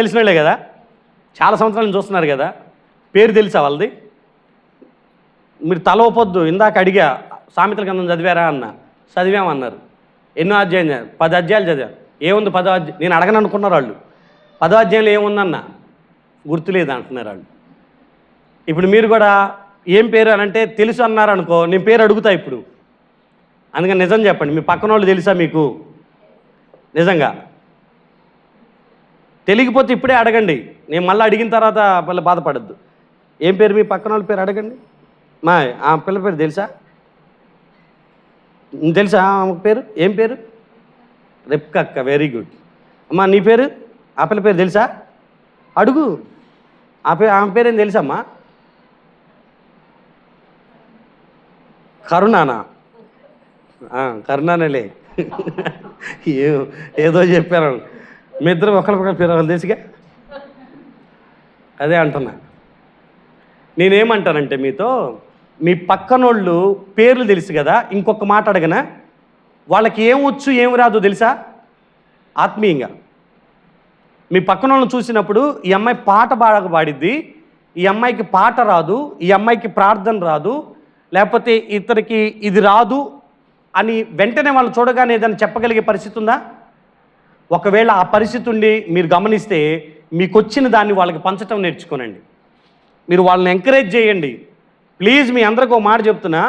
తెలిసిన వాళ్ళే కదా, చాలా సంవత్సరాల నుంచి చూస్తున్నారు కదా, పేరు తెలుసా వాళ్ళది? మీరు తల ఒప్పొద్దు. ఇందాక అడిగా సామెతల గ్రంథం చదివారా అన్న, చదివామన్నారు. ఎన్నో అధ్యాయం 10 అధ్యాయాలు చదివాను. ఏముంది 10వ అధ్యాయం? నేను అడగను అనుకున్నారు వాళ్ళు. 10వ అధ్యాయంలో ఏముందన్న గుర్తులేదు అంటున్నారు వాళ్ళు. ఇప్పుడు మీరు కూడా ఏం పేరు అని అంటే తెలుసు అన్నారు అనుకో, నేను పేరు అడుగుతా ఇప్పుడు. అందుకని నిజం చెప్పండి, మీ పక్కన వాళ్ళు తెలుసా మీకు? నిజంగా తెలియకపోతే ఇప్పుడే అడగండి, నేను మళ్ళీ అడిగిన తర్వాత మళ్ళీ బాధపడద్దు. ఏం పేరు మీ పక్కన వాళ్ళ పేరు అడగండి. ఆ పిల్ల పేరు తెలుసా? తెలుసా ఆమె పేరు? ఏం పేరు? రెప్కక్క. Very good. అమ్మా నీ పేరు? ఆ పిల్ల పేరు తెలుసా? అడుగు. ఆమె పేరేం తెలుసమ్మా? కరుణానా? కరుణానేలే. ఏదో చెప్పాను. మీ ఇద్దరు ఒకరికొకరి పేరు తెలుసుగా, అదే అంటున్నా. నేనేమంటానంటే మీతో, మీ పక్కనోళ్ళు పేర్లు తెలుసు కదా, ఇంకొక మాట అడగనా? వాళ్ళకి ఏమొచ్చు ఏం రాదు తెలుసా? ఆత్మీయంగా మీ పక్కనోళ్ళని చూసినప్పుడు ఈ అమ్మాయి పాట బాగా పాడిద్ది, ఈ అమ్మాయికి పాట రాదు, ఈ అమ్మాయికి ప్రార్థన రాదు, లేకపోతే ఇతనికి ఇది రాదు అని వెంటనే వాళ్ళు చూడగానే ఏదైనా చెప్పగలిగే పరిస్థితి ఉందా? ఒకవేళ ఆ పరిస్థితి ఉండి మీరు గమనిస్తే మీకు వచ్చిన దాన్ని వాళ్ళకి పంచటం నేర్చుకోనండి. మీరు వాళ్ళని ఎంకరేజ్ చేయండి ప్లీజ్. మీ అందరికీ ఒక మాట చెప్తున్నా,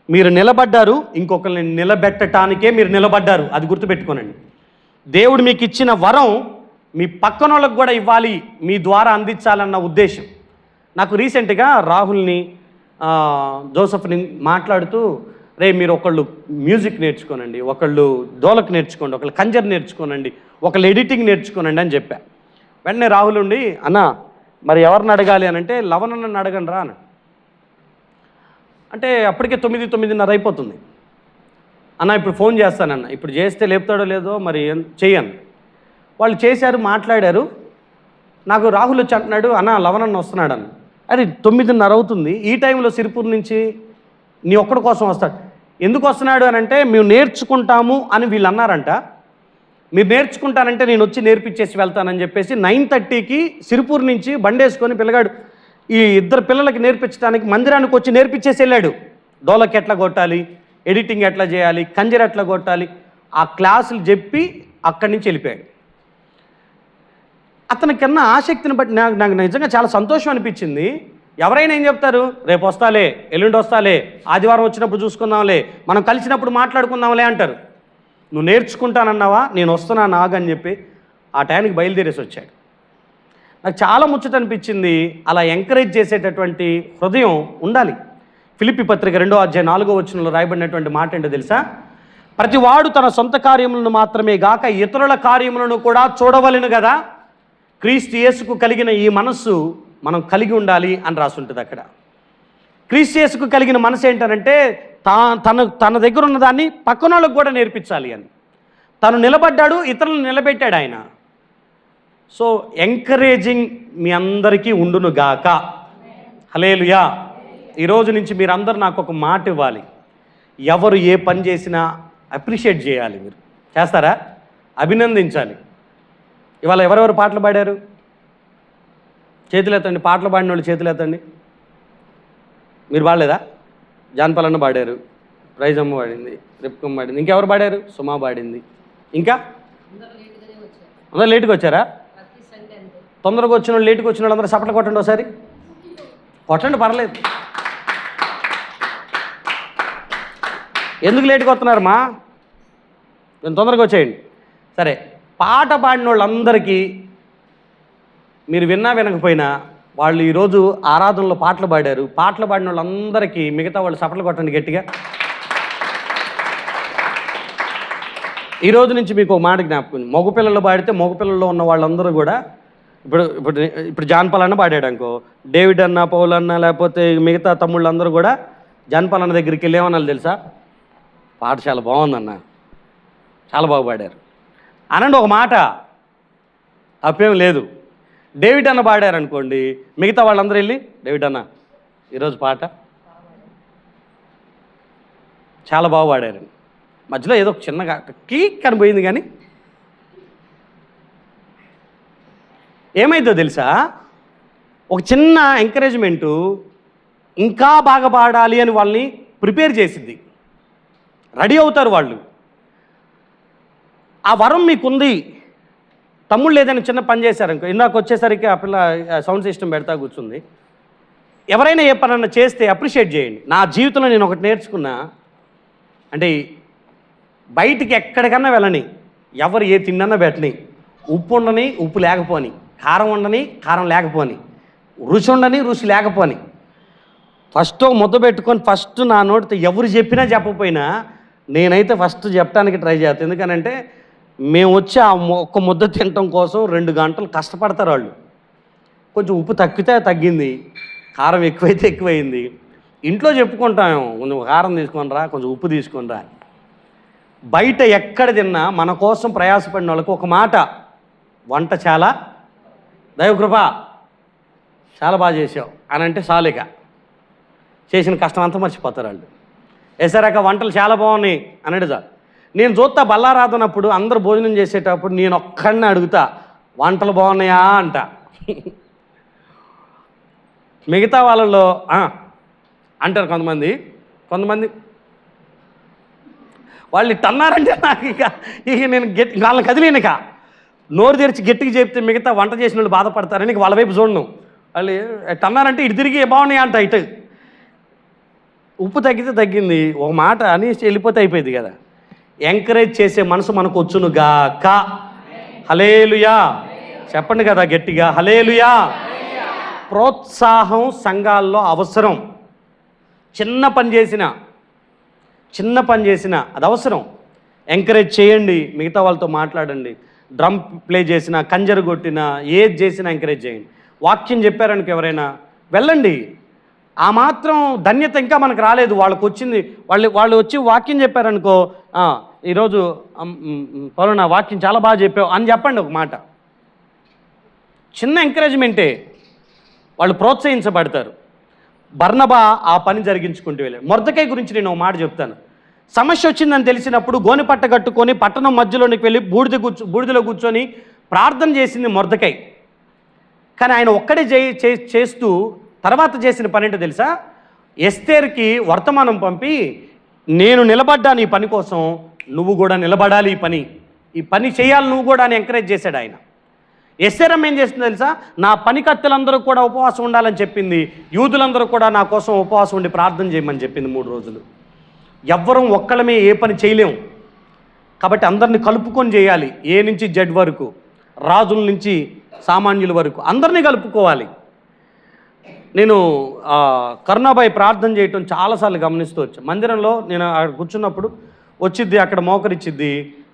మీరు నిలబడ్డారు, ఇంకొకరిని నిలబెట్టడానికే మీరు నిలబడ్డారు, అది గుర్తుపెట్టుకోనండి. దేవుడు మీకు ఇచ్చిన వరం మీ పక్కన వాళ్ళకు కూడా ఇవ్వాలి, మీ ద్వారా అందించాలన్న ఉద్దేశం. నాకు రీసెంట్గా రాహుల్ని జోసఫ్ని మాట్లాడుతూ, రే మీరు ఒకళ్ళు మ్యూజిక్ నేర్చుకోనండి, ఒకళ్ళు డోలక్ నేర్చుకోండి, ఒకళ్ళు కంజర్ నేర్చుకోనండి, ఒకళ్ళు ఎడిటింగ్ నేర్చుకోనండి అని చెప్పా. వెంటనే రాహుల్ ఉండి, అన్న మరి ఎవరిని అడగాలి అని అంటే, లవణన్నను అడగండి రా అని. అంటే అప్పటికే 9:30 అయిపోతుంది. అన్న ఇప్పుడు ఫోన్ చేస్తానన్న, ఇప్పుడు చేస్తే లేపుతాడో లేదో మరి చెయ్యను. వాళ్ళు చేశారు, మాట్లాడారు. నాకు రాహుల్ వచ్చి అంటున్నాడు, అన్న లవణన్న వస్తున్నాడు అన్న. అది 9:30 అవుతుంది, ఈ టైంలో సిరిపూర్ నుంచి నీ ఒక్కడి కోసం వస్తాడు. ఎందుకు వస్తున్నాడు అని అంటే, మేము నేర్చుకుంటాము అని వీళ్ళు అన్నారంట. మీరు నేర్చుకుంటానంటే నేను వచ్చి నేర్పించేసి వెళ్తానని చెప్పేసి 9:30కి సిరిపూర్ నుంచి బండేసుకొని పిల్లగాడు ఈ ఇద్దరు పిల్లలకి నేర్పించడానికి మందిరానికి వచ్చి నేర్పించేసి వెళ్ళాడు. డోలక్ ఎట్లా కొట్టాలి, ఎడిటింగ్ ఎట్లా చేయాలి, కంజర్ ఎట్లా కొట్టాలి, ఆ క్లాసులు చెప్పి అక్కడి నుంచి వెళ్ళిపోయాడు. అతనికన్నా ఆసక్తిని బట్టి నాకు నిజంగా చాలా సంతోషం అనిపించింది. ఎవరైనా ఏం చెప్తారు, రేపు వస్తాలే, ఎల్లుండి వస్తాలే, ఆదివారం వచ్చినప్పుడు చూసుకుందాంలే, మనం కలిసినప్పుడు మాట్లాడుకుందాంలే అంటారు. నువ్వు నేర్చుకుంటానన్నావా, నేను వస్తున్నాను నాగని చెప్పి ఆ టైంకి బయలుదేరేసి వచ్చాడు. నాకు చాలా ముచ్చట అనిపించింది. అలా ఎంకరేజ్ చేసేటటువంటి హృదయం ఉండాలి. ఫిలిప్పీ పత్రిక 2వ అధ్యాయం 4వ వచనంలో రాయబడినటువంటి మాట ఏంటో తెలుసా? ప్రతివాడు తన సొంత కార్యములను మాత్రమే గాక ఇతరుల కార్యములను కూడా చూడవలెను కదా, క్రీస్తు యేసుకు కలిగిన ఈ మనస్సు మనం కలిగి ఉండాలి అని రాసి ఉంటుంది అక్కడ. క్రీస్తు యేసుకు కలిగిన మనసు ఏంటనంటే, తన దగ్గర ఉన్న దాన్ని పక్కన వాళ్ళకు కూడా నేర్పించాలి అని. తను నిలబడ్డాడు, ఇతరులను నిలబెట్టాడు ఆయన. సో ఎంకరేజింగ్ మీ అందరికీ ఉండును గాక. హల్లెలూయా. ఈరోజు నుంచి మీరందరూ నాకు ఒక మాట ఇవ్వాలి. ఎవరు ఏ పని చేసినా అప్రిషియేట్ చేయాలి. మీరు చేస్తారా? అభినందించాలి. ఇవాళ ఎవరెవరు పాటలు పాడారు? చేతులు ఎత్తండి. పాటలు పాడిన వాళ్ళు చేతులు ఎత్తండి. మీరు పాడలేదా? జానపలన్న పాడారు, ప్రైజమ్మ పాడింది, రిప్కమ్మ పాడింది, ఇంకెవరు పాడారు? సుమా పాడింది. ఇంకా అందరూ లేట్గా వచ్చారా? తొందరగా వచ్చిన వాళ్ళు, లేట్గా వచ్చిన వాళ్ళు అందరూ సపట్లు కొట్టండి ఒకసారి. కొట్టండి, పర్లేదు. ఎందుకు లేట్గా వస్తున్నారమ్మా? నేను తొందరగా వచ్చేయండి. సరే, పాట పాడిన వాళ్ళందరికీ మీరు విన్నా వినకపోయినా వాళ్ళు ఈరోజు ఆరాధనలో పాటలు పాడారు. పాటలు పాడిన వాళ్ళందరికీ మిగతా వాళ్ళు సపట్లు కొట్టండి గట్టిగా. ఈరోజు నుంచి మీకు ఒక మాట జ్ఞాపకం. మగపిల్లలు పాడితే మగపిల్లల్లో ఉన్న వాళ్ళందరూ కూడా ఇప్పుడు జాన్పాల్ అన్న పాడాడు అనుకో, డేవిడ్ అన్న, పౌల్ అన్న, లేకపోతే మిగతా తమ్ముళ్ళందరూ కూడా జాన్పాల్ అన్న దగ్గరికి వెళ్ళి ఏమన్నా తెలుసా? పాట చాలా బాగుందన్న, చాలా బాగా పాడారు అనండి ఒక మాట, తప్పేం లేదు. డేవిడ్ అన్న పాడారు అనుకోండి, మిగతా వాళ్ళందరూ వెళ్ళి డేవిడ్ అన్న ఈరోజు పాట చాలా బాగా పాడారు. మధ్యలో ఏదో చిన్నగా కీక్ కనిపోయింది, కానీ ఏమైందో తెలుసా? ఒక చిన్న ఎంకరేజ్మెంటు ఇంకా బాగా పాడాలి అని వాళ్ళని ప్రిపేర్ చేసింది. రెడీ అవుతారు వాళ్ళు. ఆ వరం మీకుంది. తమ్ముళ్ళు ఏదైనా చిన్న పని చేశారనుకో, ఇందాక వచ్చేసరికి ఆ పిల్ల సౌండ్ సిస్టమ్ పెడతా కూర్చుంది. ఎవరైనా ఏ పనన్నా చేస్తే అప్రిషియేట్ చేయండి. నా జీవితంలో నేను ఒకటి నేర్చుకున్నా, అంటే బయటికి ఎక్కడికన్నా వెళ్ళని, ఎవరు ఏ తిండన్నా పెట్టని, ఉప్పు ఉండని ఉప్పు లేకపోని, కారం ఉండని కారం లేకపోని, రుచి ఉండని రుచి లేకపోని, ఫస్ట్ ముద్ద పెట్టుకొని ఫస్ట్ నా నోటితో ఎవరు చెప్పినా చెప్పకపోయినా నేనైతే ఫస్ట్ చెప్పడానికి ట్రై చేస్తాను. ఎందుకనంటే మేము వచ్చి ఆ ఒక్క ముద్ద తినటం కోసం 2 గంటలు కష్టపడతారు వాళ్ళు. కొంచెం ఉప్పు తగ్గితే తగ్గింది, కారం ఎక్కువైతే ఎక్కువైంది. ఇంట్లో చెప్పుకుంటాం, కొంచెం కారం తీసుకొని రా, కొంచెం ఉప్పు తీసుకొని రా. బయట ఎక్కడ తిన్నా మన కోసం ప్రయాసపడిన వాళ్ళకి ఒక మాట, వంట చాలా దైవకృప, చాలా బాగా చేసావు అని అంటే చాలుగా చేసిన కష్టం అంతా మర్చిపోతారు వాళ్ళు. వేసారాక వంటలు చాలా బాగున్నాయి అన్నాడు చాలు. నేను చూస్తా బల్లారాధనప్పుడు అందరూ భోజనం చేసేటప్పుడు నేను ఒక్కడిని అడుగుతా, వంటలు బాగున్నాయా అంట. మిగతా వాళ్ళలో అంటారు కొంతమంది వాళ్ళు ఇట్ట అన్నారంటే నాకు ఇక నేను వాళ్ళని కదిలేనిక నోరు తెరిచి గట్టిగా చెప్తే మిగతా వంట చేసిన వాళ్ళు బాధపడతారని ఇక వాళ్ళ వైపు చూడను. వాళ్ళు ఇట్ట అన్నారంటే ఇటు తిరిగి బాగున్నాయి అంట. ఇటు ఉప్పు తగ్గితే తగ్గింది, ఒక మాట అని వెళ్ళిపోతే అయిపోయింది కదా. ఎంకరేజ్ చేసే మనసు మనకు వచ్చును గాక. హల్లెలూయా చెప్పండి కదా గట్టిగా, హల్లెలూయా. ప్రోత్సాహం సంఘాల్లో అవసరం. చిన్న పని చేసినా అది అవసరం. ఎంకరేజ్ చేయండి, మిగతా వాళ్ళతో మాట్లాడండి. డ్రమ్ ప్లే చేసినా, కంజరు కొట్టినా, ఏది చేసినా ఎంకరేజ్ చేయండి. వాక్యం చెప్పారనుకో ఎవరైనా వెళ్ళండి. ఆ మాత్రం ధన్యత ఇంకా మనకు రాలేదు. వాళ్ళకు వచ్చింది, వాళ్ళు వచ్చి వాక్యం చెప్పారనుకో, ఈరోజు పలానా వాక్యం చాలా బాగా చెప్పావు అని చెప్పండి ఒక మాట. చిన్న ఎంకరేజ్మెంటే, వాళ్ళు ప్రోత్సహించబడతారు. బర్నబా ఆ పని జరిగించుకుంటూ వెళ్ళాడు. మొర్దెకై గురించి నేను ఒక మాట చెప్తాను. సమస్య వచ్చిందని తెలిసినప్పుడు గోనెపట్ట కట్టుకొని పట్టణం మధ్యలోనికి వెళ్ళి బూడిదలో కూర్చొని ప్రార్థన చేసింది మొర్దెకై. కానీ ఆయన ఒక్కడే చేస్తూ తర్వాత చేసిన పని ఏంటో తెలుసా? ఎస్తేర్కి వర్తమానం పంపి, నేను నిలబడ్డాను ఈ పని కోసం, నువ్వు కూడా నిలబడాలి, ఈ పని చేయాలి నువ్వు కూడా అని ఎంకరేజ్ చేశాడు ఆయన. ఎస్తేరమ్మ ఏం చేస్తుందో తెలుసా? నా పనికత్తెలందరూ కూడా ఉపవాసం ఉండాలని చెప్పింది. యూదులందరూ కూడా నా కోసం ఉపవాసం ఉండి ప్రార్థన చేయమని చెప్పింది 3 రోజులు. ఎవ్వరం ఒక్కళ్ళమే ఏ పని చేయలేము కాబట్టి అందరిని కలుపుకొని చేయాలి. ఏ నుంచి జడ్ వరకు, రాజుల నుంచి సామాన్యుల వరకు అందరినీ కలుపుకోవాలి. నేను కరుణాబాయి ప్రార్థన చేయటం చాలాసార్లు గమనిస్తూ వచ్చాను. మందిరంలో నేను అక్కడ కూర్చున్నప్పుడు వచ్చిద్ది, అక్కడ మోకరిచ్చిద్ది,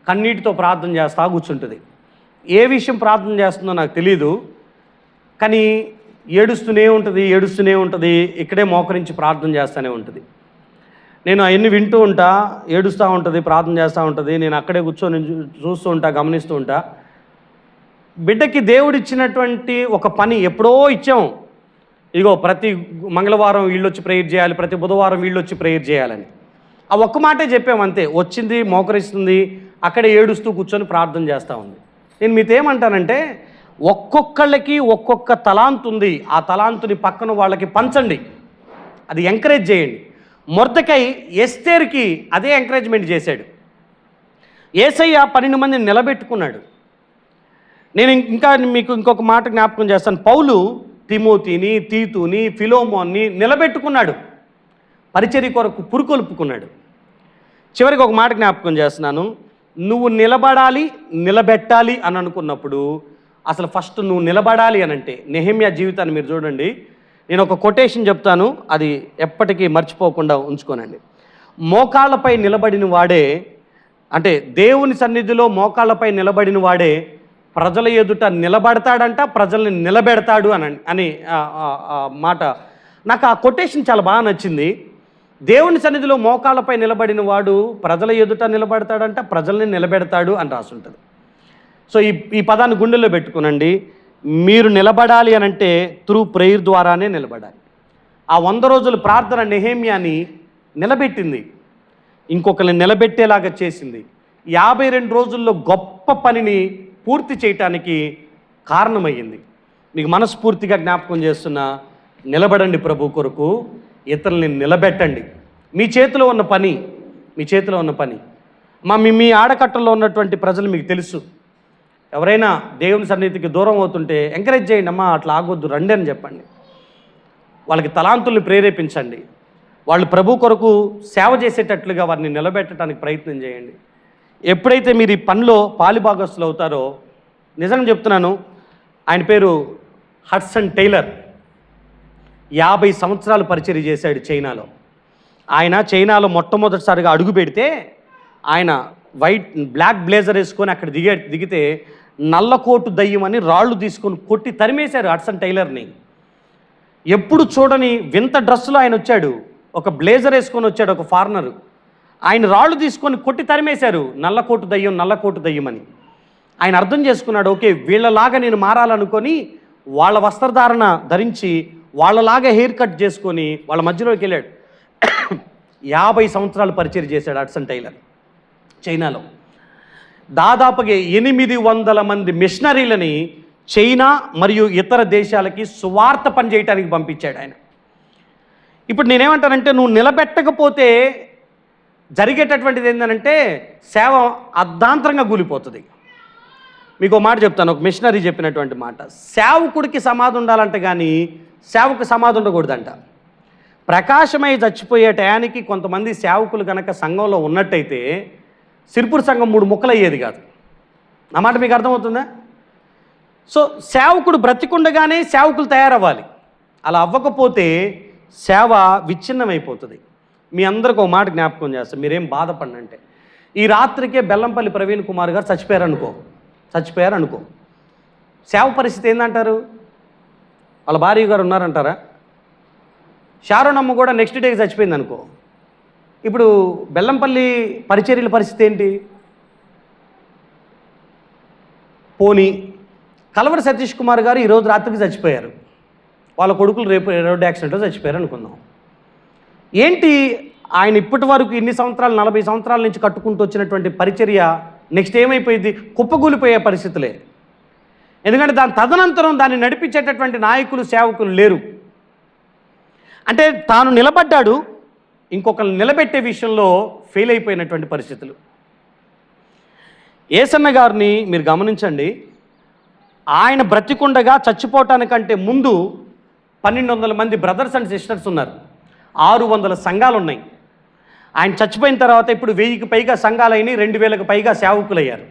కన్నీటితో ప్రార్థన చేస్తా కూర్చుంటుంది. ఏ విషయం ప్రార్థన చేస్తుందో నాకు తెలీదు, కానీ ఏడుస్తూనే ఉంటుంది. ఇక్కడే మోకరించి ప్రార్థన చేస్తూనే ఉంటుంది. నేను అవన్నీ వింటూ ఉంటా, ఏడుస్తూ ఉంటుంది, ప్రార్థన చేస్తూ ఉంటుంది. నేను అక్కడే కూర్చొని చూస్తూ ఉంటా, గమనిస్తూ ఉంటా. బిడ్డకి దేవుడిచ్చినటువంటి ఒక పని ఎప్పుడో ఇచ్చాం. ఇగో ప్రతి మంగళవారం వీళ్ళొచ్చి ప్రేయర్ చేయాలి, ప్రతి బుధవారం వీళ్ళొచ్చి ప్రేయర్ చేయాలని ఆ ఒక్క మాటే చెప్పామంతే. వచ్చింది, మోకరిస్తుంది, అక్కడే ఏడుస్తూ కూర్చొని ప్రార్థన చేస్తూ ఉంది. నేను మీతో ఏమంటానంటే, ఒక్కొక్కళ్ళకి ఒక్కొక్క తలాంతు ఉంది. ఆ తలాంతుని పక్కన వాళ్ళకి పంచండి, అది ఎంకరేజ్ చేయండి. మొర్దెకై ఎస్తేరుకి అదే ఎంకరేజ్మెంట్ చేశాడు. యేసయ్య 12 మందిని నిలబెట్టుకున్నాడు. నేను ఇంకా మీకు ఇంకొక మాట జ్ఞాపకం చేస్తాను. పౌలు తిమోతిని, తీతుని, ఫిలోమోన్ని నిలబెట్టుకున్నాడు, పరిచర్య కొరకు పురుకొల్పుకున్నాడు. చివరికి ఒక మాట జ్ఞాపకం చేస్తున్నాను. నువ్వు నిలబడాలి, నిలబెట్టాలి అని అనుకున్నప్పుడు అసలు ఫస్ట్ నువ్వు నిలబడాలి అని అంటే, నెహెమ్యా జీవితాన్ని మీరు చూడండి. నేను ఒక కొటేషన్ చెప్తాను, అది ఎప్పటికీ మర్చిపోకుండా ఉంచుకోనండి. మోకాళ్ళపై నిలబడిన వాడే, అంటే దేవుని సన్నిధిలో మోకాళ్ళపై నిలబడిన వాడే ప్రజల ఎదుట నిలబడతాడంట, ప్రజల్ని నిలబెడతాడు అని మాట నాకు ఆ కొటేషన్ చాలా బాగా నచ్చింది. దేవుని సన్నిధిలో మోకాళ్ళపై నిలబడిన వాడు ప్రజల ఎదుట నిలబడతాడంట, ప్రజల్ని నిలబెడతాడు అని రాసుంటుంది. సో ఈ పదాన్ని గుండెల్లో పెట్టుకునండి. మీరు నిలబడాలి అని అంటే త్రూ ప్రేయర్ ద్వారానే నిలబడాలి. ఆ 100 రోజుల ప్రార్థన నెహెమ్యాని నిలబెట్టింది, ఇంకొకరిని నిలబెట్టేలాగా చేసింది. 52 రోజుల్లో గొప్ప పనిని పూర్తి చేయటానికి కారణమయ్యింది. మీకు మనస్ఫూర్తిగా జ్ఞాపకం చేస్తున్నా, నిలబడండి ప్రభు కొరకు, ఇతరుల్ని నిలబెట్టండి. మీ చేతిలో ఉన్న పని, మీ చేతిలో ఉన్న పని. మీ ఆడకట్టల్లో ఉన్నటువంటి ప్రజలు మీకు తెలుసు. ఎవరైనా దేవుని సన్నిధికి దూరం అవుతుంటే ఎంకరేజ్ చేయండి. అమ్మా అట్లా ఆగొద్దు, రండి అని చెప్పండి. వాళ్ళకి తలాంతుల్ని ప్రేరేపించండి. వాళ్ళు ప్రభు కొరకు సేవ చేసేటట్లుగా వారిని నిలబెట్టడానికి ప్రయత్నం చేయండి. ఎప్పుడైతే మీరు ఈ పనిలో పాలిభాగస్తులు అవుతారో, నిజంగా చెప్తున్నాను, ఆయన పేరు హడ్సన్ టైలర్. 50 సంవత్సరాలు పరిచర్య చేశాడు చైనాలో. ఆయన చైనాలో మొట్టమొదటిసారిగా అడుగు పెడితే ఆయన బ్లాక్ బ్లేజర్ వేసుకొని అక్కడ దిగితే నల్లకోటు దయ్యం అని రాళ్ళు తీసుకొని కొట్టి తరిమేశారు హడ్సన్ టైలర్ని. ఎప్పుడు చూడని వింత డ్రెస్సులో ఆయన వచ్చాడు, ఒక బ్లేజర్ వేసుకొని వచ్చాడు ఒక ఫారినరు. ఆయన రాళ్ళు తీసుకొని కొట్టి తరిమేశారు, నల్లకోటు దయ్యం అని. ఆయన అర్థం చేసుకున్నాడు, ఓకే వీళ్ళలాగా నేను మారాలనుకొని వాళ్ళ వస్త్రధారణ ధరించి వాళ్ళలాగా హెయిర్ కట్ చేసుకొని వాళ్ళ మధ్యలోకి వెళ్ళాడు. 50 సంవత్సరాలు పరిచయం చేశాడు హడ్సన్ టైలర్ చైనాలో. దాదాపుగా 800 మంది మిషనరీలని చైనా మరియు ఇతర దేశాలకి సువార్త పనిచేయడానికి పంపించాడు ఆయన. ఇప్పుడు నేనేమంటానంటే, నువ్వు నిలబెట్టకపోతే జరిగేటటువంటిది ఏంటంటే సేవ అర్ధాంతరంగా కూలిపోతుంది. మీకు ఒక మాట చెప్తాను, ఒక మిషనరీ చెప్పినటువంటి మాట. సేవకుడికి సమాధి ఉండాలంట, కానీ సేవకు సమాధి ఉండకూడదంట. ప్రకాశమై చచ్చిపోయే టయానికి కొంతమంది సేవకులు కనుక సంఘంలో ఉన్నట్టయితే సిర్పూర్ సంఘం 3 ముక్కలు అయ్యేది కాదు. నా మాట మీకు అర్థమవుతుందా? సో సేవకుడు బ్రతికుండగానే సేవకులు తయారవ్వాలి. అలా అవ్వకపోతే సేవ విచ్ఛిన్నమైపోతుంది. మీ అందరికీ ఒక మాట జ్ఞాపకం చేస్తాను, మీరేం బాధపడినంటే, ఈ రాత్రికే బెల్లంపల్లి ప్రవీణ్ కుమార్ గారు చచ్చిపోయారనుకో, సేవ పరిస్థితి ఏందంటారు? వాళ్ళ భార్య గారు ఉన్నారంటారా? షారోనమ్మ కూడా నెక్స్ట్ డేకి చచ్చిపోయింది అనుకో. ఇప్పుడు బెల్లంపల్లి పరిచర్యల పరిస్థితి ఏంటి? పోనీ కలవరి సతీష్ కుమార్ గారు ఈరోజు రాత్రికి చచ్చిపోయారు, వాళ్ళ కొడుకులు రేపు రోడ్డు యాక్సిడెంట్లో చచ్చిపోయారు అనుకుందాం. ఏంటి ఆయన ఇప్పటి వరకు ఇన్ని సంవత్సరాలు 40 సంవత్సరాల నుంచి కట్టుకుంటూ వచ్చినటువంటి పరిచర్య నెక్స్ట్ ఏమైపోయింది? కుప్పగూలిపోయే పరిస్థితులే. ఎందుకంటే తదనంతరం దాన్ని నడిపించేటటువంటి నాయకులు సేవకులు లేరు. అంటే తాను నిలబడ్డాడు, ఇంకొకరిని నిలబెట్టే విషయంలో ఫెయిల్ అయిపోయినటువంటి పరిస్థితులు. యేసన్న గారిని మీరు గమనించండి, ఆయన బ్రతికుండగా చచ్చిపోవటానికంటే ముందు 1200 మంది బ్రదర్స్ అండ్ సిస్టర్స్ ఉన్నారు, 600 సంఘాలు ఉన్నాయి. ఆయన చచ్చిపోయిన తర్వాత ఇప్పుడు 1000కి పైగా సంఘాలైన 2000కి పైగా సేవకులయ్యారు.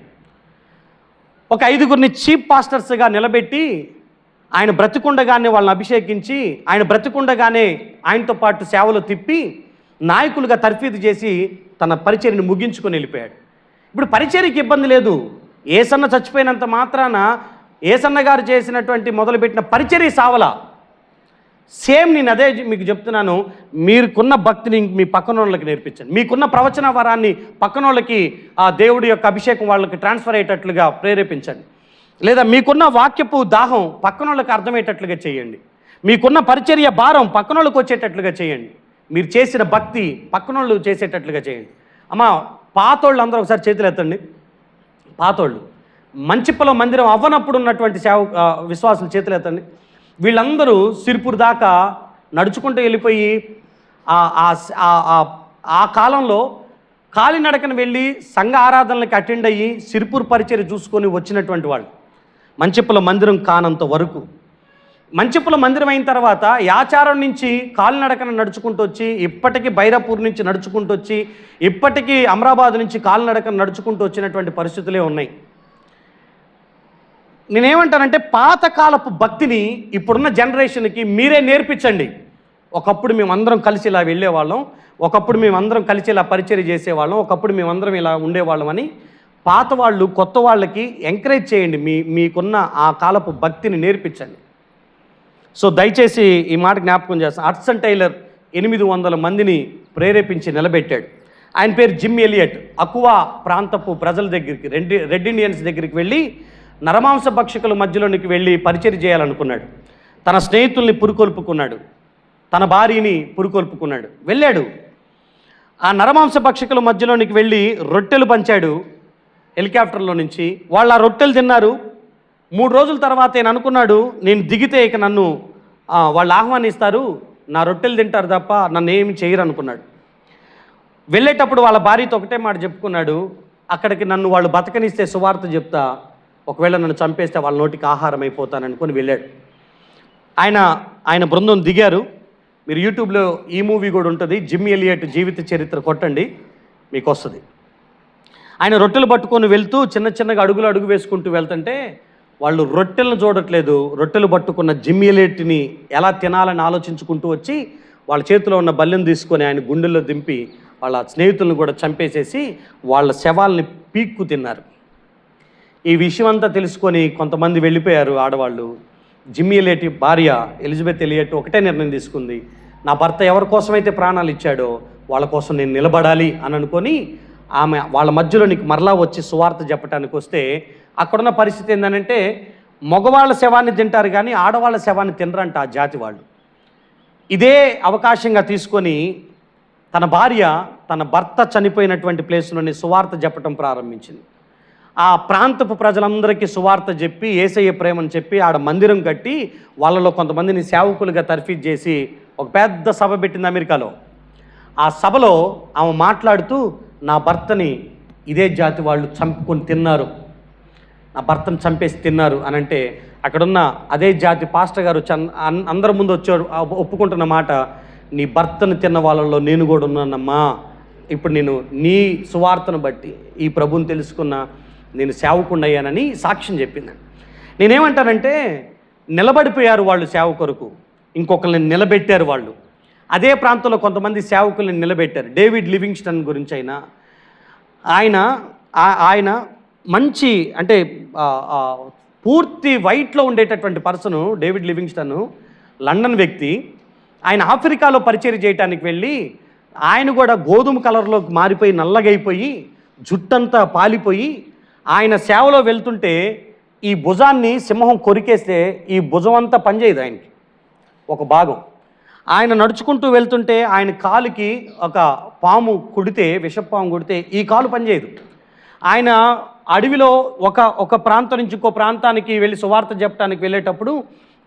ఒక 5గురిని చీఫ్ పాస్టర్స్గా నిలబెట్టి ఆయన బ్రతికుండగానే వాళ్ళని అభిషేకించి, ఆయన బ్రతికుండగానే ఆయనతో పాటు సేవలు తిప్పి నాయకులుగా తర్ఫీదు చేసి తన పరిచర్యను ముగించుకొని వెళ్ళిపోయాడు. ఇప్పుడు పరిచర్యకి ఇబ్బంది లేదు. యేసన్న చచ్చిపోయినంత మాత్రాన యేసన్న గారు చేసినటువంటి మొదలుపెట్టిన పరిచర్య సావలా. సేమ్ నేను అదే మీకు చెప్తున్నాను, మీకున్న భక్తిని మీ పక్కనోళ్ళకి నేర్పించండి. మీకున్న ప్రవచన వరాన్ని పక్కనోళ్ళకి ఆ దేవుడి యొక్క అభిషేకం వాళ్ళకి ట్రాన్స్ఫర్ అయ్యేటట్లుగా ప్రేరేపించండి. లేదా మీకున్న వాక్యపు దాహం పక్కనోళ్ళకి అర్థమయ్యేటట్లుగా చేయండి. మీకున్న పరిచర్య భారం పక్కనోళ్ళకి వచ్చేటట్లుగా చేయండి. మీరు చేసిన భక్తి పక్కనోళ్ళు చేసేటట్లుగా చేయండి. అమ్మ, పాతోళ్ళు అందరూ ఒకసారి చేతులు ఎత్తండి. పాతోళ్ళు మంచిప్పల మందిరం అవ్వనప్పుడు ఉన్నటువంటి విశ్వాసులు చేతులు ఎత్తండి. వీళ్ళందరూ సిర్పూర్ దాకా నడుచుకుంటూ వెళ్ళిపోయి ఆ- ఆ ఆ- ఆ- ఆ కాలంలో కాలినడకన వెళ్ళి సంఘ ఆరాధనలకు అటెండ్ అయ్యి సిరిపూర్ పరిచర్య చూసుకొని వచ్చినటువంటి వాళ్ళు, మంచిప్పుల మందిరం కానంత వరకు. మంచిప్పుల మందిరం అయిన తర్వాత యాచారం నుంచి కాలినడకన నడుచుకుంటూ వచ్చి, ఇప్పటికీ బైరాపూర్ నుంచి నడుచుకుంటూ వచ్చి, ఇప్పటికీ అమరాబాద్ నుంచి కాలినడకన నడుచుకుంటూ వచ్చినటువంటి పరిస్థితులే ఉన్నాయి. నేనేమంటానంటే పాతకాలపు భక్తిని ఇప్పుడున్న జనరేషన్కి మీరే నేర్పించండి. ఒకప్పుడు మేమందరం కలిసి ఇలా వెళ్ళేవాళ్ళం, ఒకప్పుడు మేమందరం కలిసి ఇలా పరిచర్య చేసేవాళ్ళం, ఒకప్పుడు మేమందరం ఇలా ఉండేవాళ్ళం అని పాత వాళ్ళు కొత్త వాళ్ళకి ఎంకరేజ్ చేయండి. మీకున్న ఆ కాలపు భక్తిని నేర్పించండి. సో దయచేసి ఈ మాట జ్ఞాపకం చేస్తాను. హడ్సన్ టైలర్ 800 మందిని ప్రేరేపించి నిలబెట్టాడు. ఆయన పేరు జిమ్ ఎలియట్. అకువా ప్రాంతపు ప్రజల దగ్గరికి, రెడ్ ఇండియన్స్ దగ్గరికి వెళ్ళి నరమాంస భక్షకుల మధ్యలోనికి వెళ్ళి పరిచర్య చేయాలనుకున్నాడు. తన స్నేహితుల్ని పురుకొల్పుకున్నాడు, తన భార్యని పురుకొల్పుకున్నాడు, వెళ్ళాడు. ఆ నరమాంస భక్షకుల మధ్యలోనికి వెళ్ళి రొట్టెలు పంచాడు హెలికాప్టర్లో నుంచి. వాళ్ళు ఆ రొట్టెలు తిన్నారు. 3 రోజుల తర్వాత ఆయన అనుకున్నాడు, నేను దిగితే ఇక నన్ను వాళ్ళు ఆహ్వానిస్తారు, నా రొట్టెలు తింటారు తప్ప నన్ను ఏమి చేయరు అనుకున్నాడు. వెళ్ళేటప్పుడు వాళ్ళ భార్యతో ఒకటే మాట చెప్పుకున్నాడు, అక్కడికి నన్ను వాళ్ళు బతకనిస్తే సువార్త చెప్తా, ఒకవేళ నన్ను చంపేస్తే వాళ్ళ నోటికి ఆహారం అయిపోతాననుకొని వెళ్ళాడు. ఆయన బృందం దిగారు. మీరు యూట్యూబ్లో ఈ మూవీ కూడా ఉంటుంది, జిమ్ ఎలియట్ జీవిత చరిత్ర కొట్టండి, మీకు వస్తుంది. ఆయన రొట్టెలు పట్టుకొని వెళ్తూ చిన్నగా అడుగు వేసుకుంటూ వెళ్తుంటే వాళ్ళు రొట్టెలను చూడట్లేదు, రొట్టెలు పట్టుకున్న జిమ్ ఎలియట్ని ఎలా తినాలని ఆలోచించుకుంటూ వచ్చి వాళ్ళ చేతిలో ఉన్న బల్లెం తీసుకొని ఆయన గుండెల్లో దింపి వాళ్ళ స్నేహితులను కూడా చంపేసేసి వాళ్ళ శవాల్ని పీక్కు తిన్నారు. ఈ విషయం అంతా తెలుసుకొని కొంతమంది వెళ్ళిపోయారు ఆడవాళ్ళు. జిమ్ ఎలియట్ భార్య ఎలిజబెత్ ఎలియట్ ఒకటే నిర్ణయం తీసుకుంది, నా భర్త ఎవరి కోసమైతే ప్రాణాలు ఇచ్చాడో వాళ్ళ కోసం నేను నిలబడాలి అని అనుకొని ఆమె వాళ్ళ మధ్యలోనికి మరలా వచ్చి సువార్త చెప్పడానికి వస్తే అక్కడున్న పరిస్థితి ఏంటంటే మగవాళ్ళ శవాన్ని తింటారు కానీ ఆడవాళ్ళ శవాన్ని తినరంట ఆ జాతి వాళ్ళు. ఇదే అవకాశంగా తీసుకొని తన భార్య తన భర్త చనిపోయినటువంటి ప్లేస్లోని సువార్త చెప్పటం ప్రారంభించింది. ఆ ప్రాంతపు ప్రజలందరికీ సువార్త చెప్పి యేసయ్య ప్రేమను చెప్పి ఆడ మందిరం కట్టి వాళ్ళలో కొంతమందిని సేవకులుగా తర్ఫీదు చేసి ఒక పెద్ద సభ పెట్టింది అమెరికాలో. ఆ సభలో ఆమె మాట్లాడుతూ, నా భర్తని ఇదే జాతి వాళ్ళు చంపుకొని తిన్నారు, నా భర్తను చంపేసి తిన్నారు అని అంటే అక్కడున్న అదే జాతి పాస్టర్ గారు అందరి ముందు వచ్చారు ఒప్పుకుంటున్న మాట, నీ భర్తను తిన్న వాళ్ళలో నేను కూడా ఉన్నానమ్మా, ఇప్పుడు నేను నీ సువార్తను బట్టి ఈ ప్రభువుని తెలుసుకున్న నేను సేవకుండయ్యానని సాక్ష్యం చెప్పింది. నేనేమంటానంటే నిలబడిపోయారు వాళ్ళు సేవ కొరకు, ఇంకొకరిని నిలబెట్టారు వాళ్ళు. అదే ప్రాంతంలో కొంతమంది సేవకుల్ని నిలబెట్టారు. డేవిడ్ లివింగ్స్టన్ గురించి ఆయన మంచి అంటే పూర్తి వైట్లో ఉండేటటువంటి పర్సను డేవిడ్ లివింగ్స్టన్, లండన్ వ్యక్తి. ఆయన ఆఫ్రికాలో పరిచర్య చేయడానికి వెళ్ళి ఆయన కూడా గోధుమ కలర్లోకి మారిపోయి నల్లగైపోయి జుట్టంతా పాలిపోయి ఆయన సేవలో వెళ్తుంటే ఈ భుజాన్ని సింహం కొరికేస్తే ఈ భుజం అంతా పనిచేయదు ఆయనకి ఒక భాగం. ఆయన నడుచుకుంటూ వెళ్తుంటే ఆయన కాలుకి ఒక పాము కుడితే, విషపాము కుడితే ఈ కాలు పనిచేయదు. ఆయన అడవిలో ఒక ప్రాంతం నుంచి ఇంకో ప్రాంతానికి వెళ్ళి సువార్త చెప్పడానికి వెళ్ళేటప్పుడు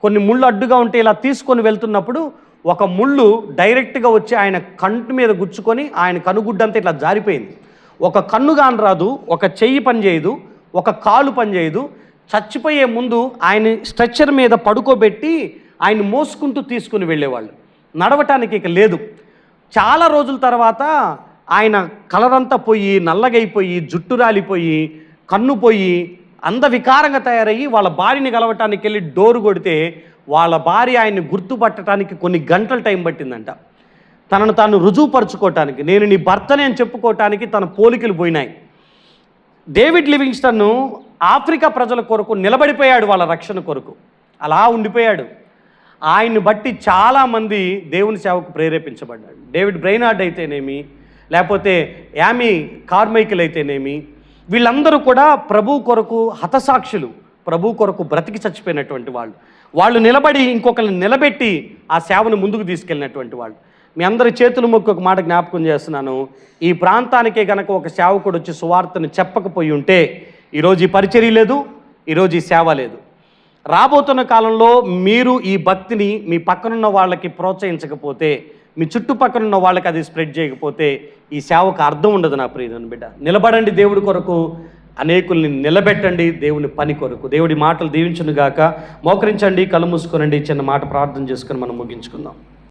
కొన్ని ముళ్ళు అడ్డుగా ఉంటే ఇలా తీసుకొని వెళ్తున్నప్పుడు ఒక ముళ్ళు డైరెక్ట్గా వచ్చి ఆయన కంటి మీద గుచ్చుకొని ఆయన కనుగుడ్డంతా ఇట్లా జారిపోయింది. ఒక కన్ను కాని రాదు, ఒక చెయ్యి పనిచేయదు, ఒక కాలు పనిచేయదు. చచ్చిపోయే ముందు ఆయన స్ట్రెచ్చర్ మీద పడుకోబెట్టి ఆయన మోసుకుంటూ తీసుకుని వెళ్ళేవాళ్ళు. నడవటానికి ఇక లేదు. చాలా రోజుల తర్వాత ఆయన కలర్ అంతా పోయి నల్లగైపోయి జుట్టు రాలిపోయి కన్ను పోయి అందవికారంగా తయారయ్యి వాళ్ళ భార్యని కలవటానికి వెళ్ళి డోరు కొడితే వాళ్ళ భార్య ఆయన్ని గుర్తుపట్టడానికి కొన్ని గంటల టైం పట్టిందంట. తనను తాను రుజువుపరుచుకోవటానికి, నేను నీ భర్తనే అని చెప్పుకోవటానికి తన పోలికలు పోయినాయి. డేవిడ్ లివింగ్స్టన్ ఆఫ్రికా ప్రజల కొరకు నిలబడిపోయాడు, వాళ్ళ రక్షణ కొరకు అలా ఉండిపోయాడు. ఆయన్ని బట్టి చాలామంది దేవుని సేవకు ప్రేరేపించబడ్డాడు. డేవిడ్ బ్రైనార్డ్ అయితేనేమి, లేకపోతే యామీ కార్మైకిల్ అయితేనేమి, వీళ్ళందరూ కూడా ప్రభు కొరకు హతసాక్షులు, ప్రభు కొరకు బ్రతికి చచ్చిపోయినటువంటి వాళ్ళు నిలబడి ఇంకొకరిని నిలబెట్టి ఆ సేవను ముందుకు తీసుకెళ్ళినటువంటి వాళ్ళు. మీ అందరి చేతులు మొక్కి ఒక మాట జ్ఞాపకం చేస్తున్నాను, ఈ ప్రాంతానికే కనుక ఒక సేవకుడు వచ్చి సువార్తను చెప్పకపోయి ఉంటే ఈరోజు ఈ పరిచర్య లేదు, ఈరోజు ఈ సేవ లేదు. రాబోతున్న కాలంలో మీరు ఈ భక్తిని మీ పక్కనున్న వాళ్ళకి ప్రోత్సహించకపోతే మీ చుట్టుపక్కల ఉన్న వాళ్ళకి అది స్ప్రెడ్ చేయకపోతే ఈ సేవకు అర్థం ఉండదు నా ప్రియమైన బిడ్డ. నిలబడండి దేవుడి కొరకు, అనేకుల్ని నిలబెట్టండి దేవుని పని కొరకు. దేవుడి మాటలు దీవించును గాక. మోకరించండి, కళ్ళు మూసుకోనండి, చిన్న మాట ప్రార్థన చేసుకొని మనం ముగించుకుందాం.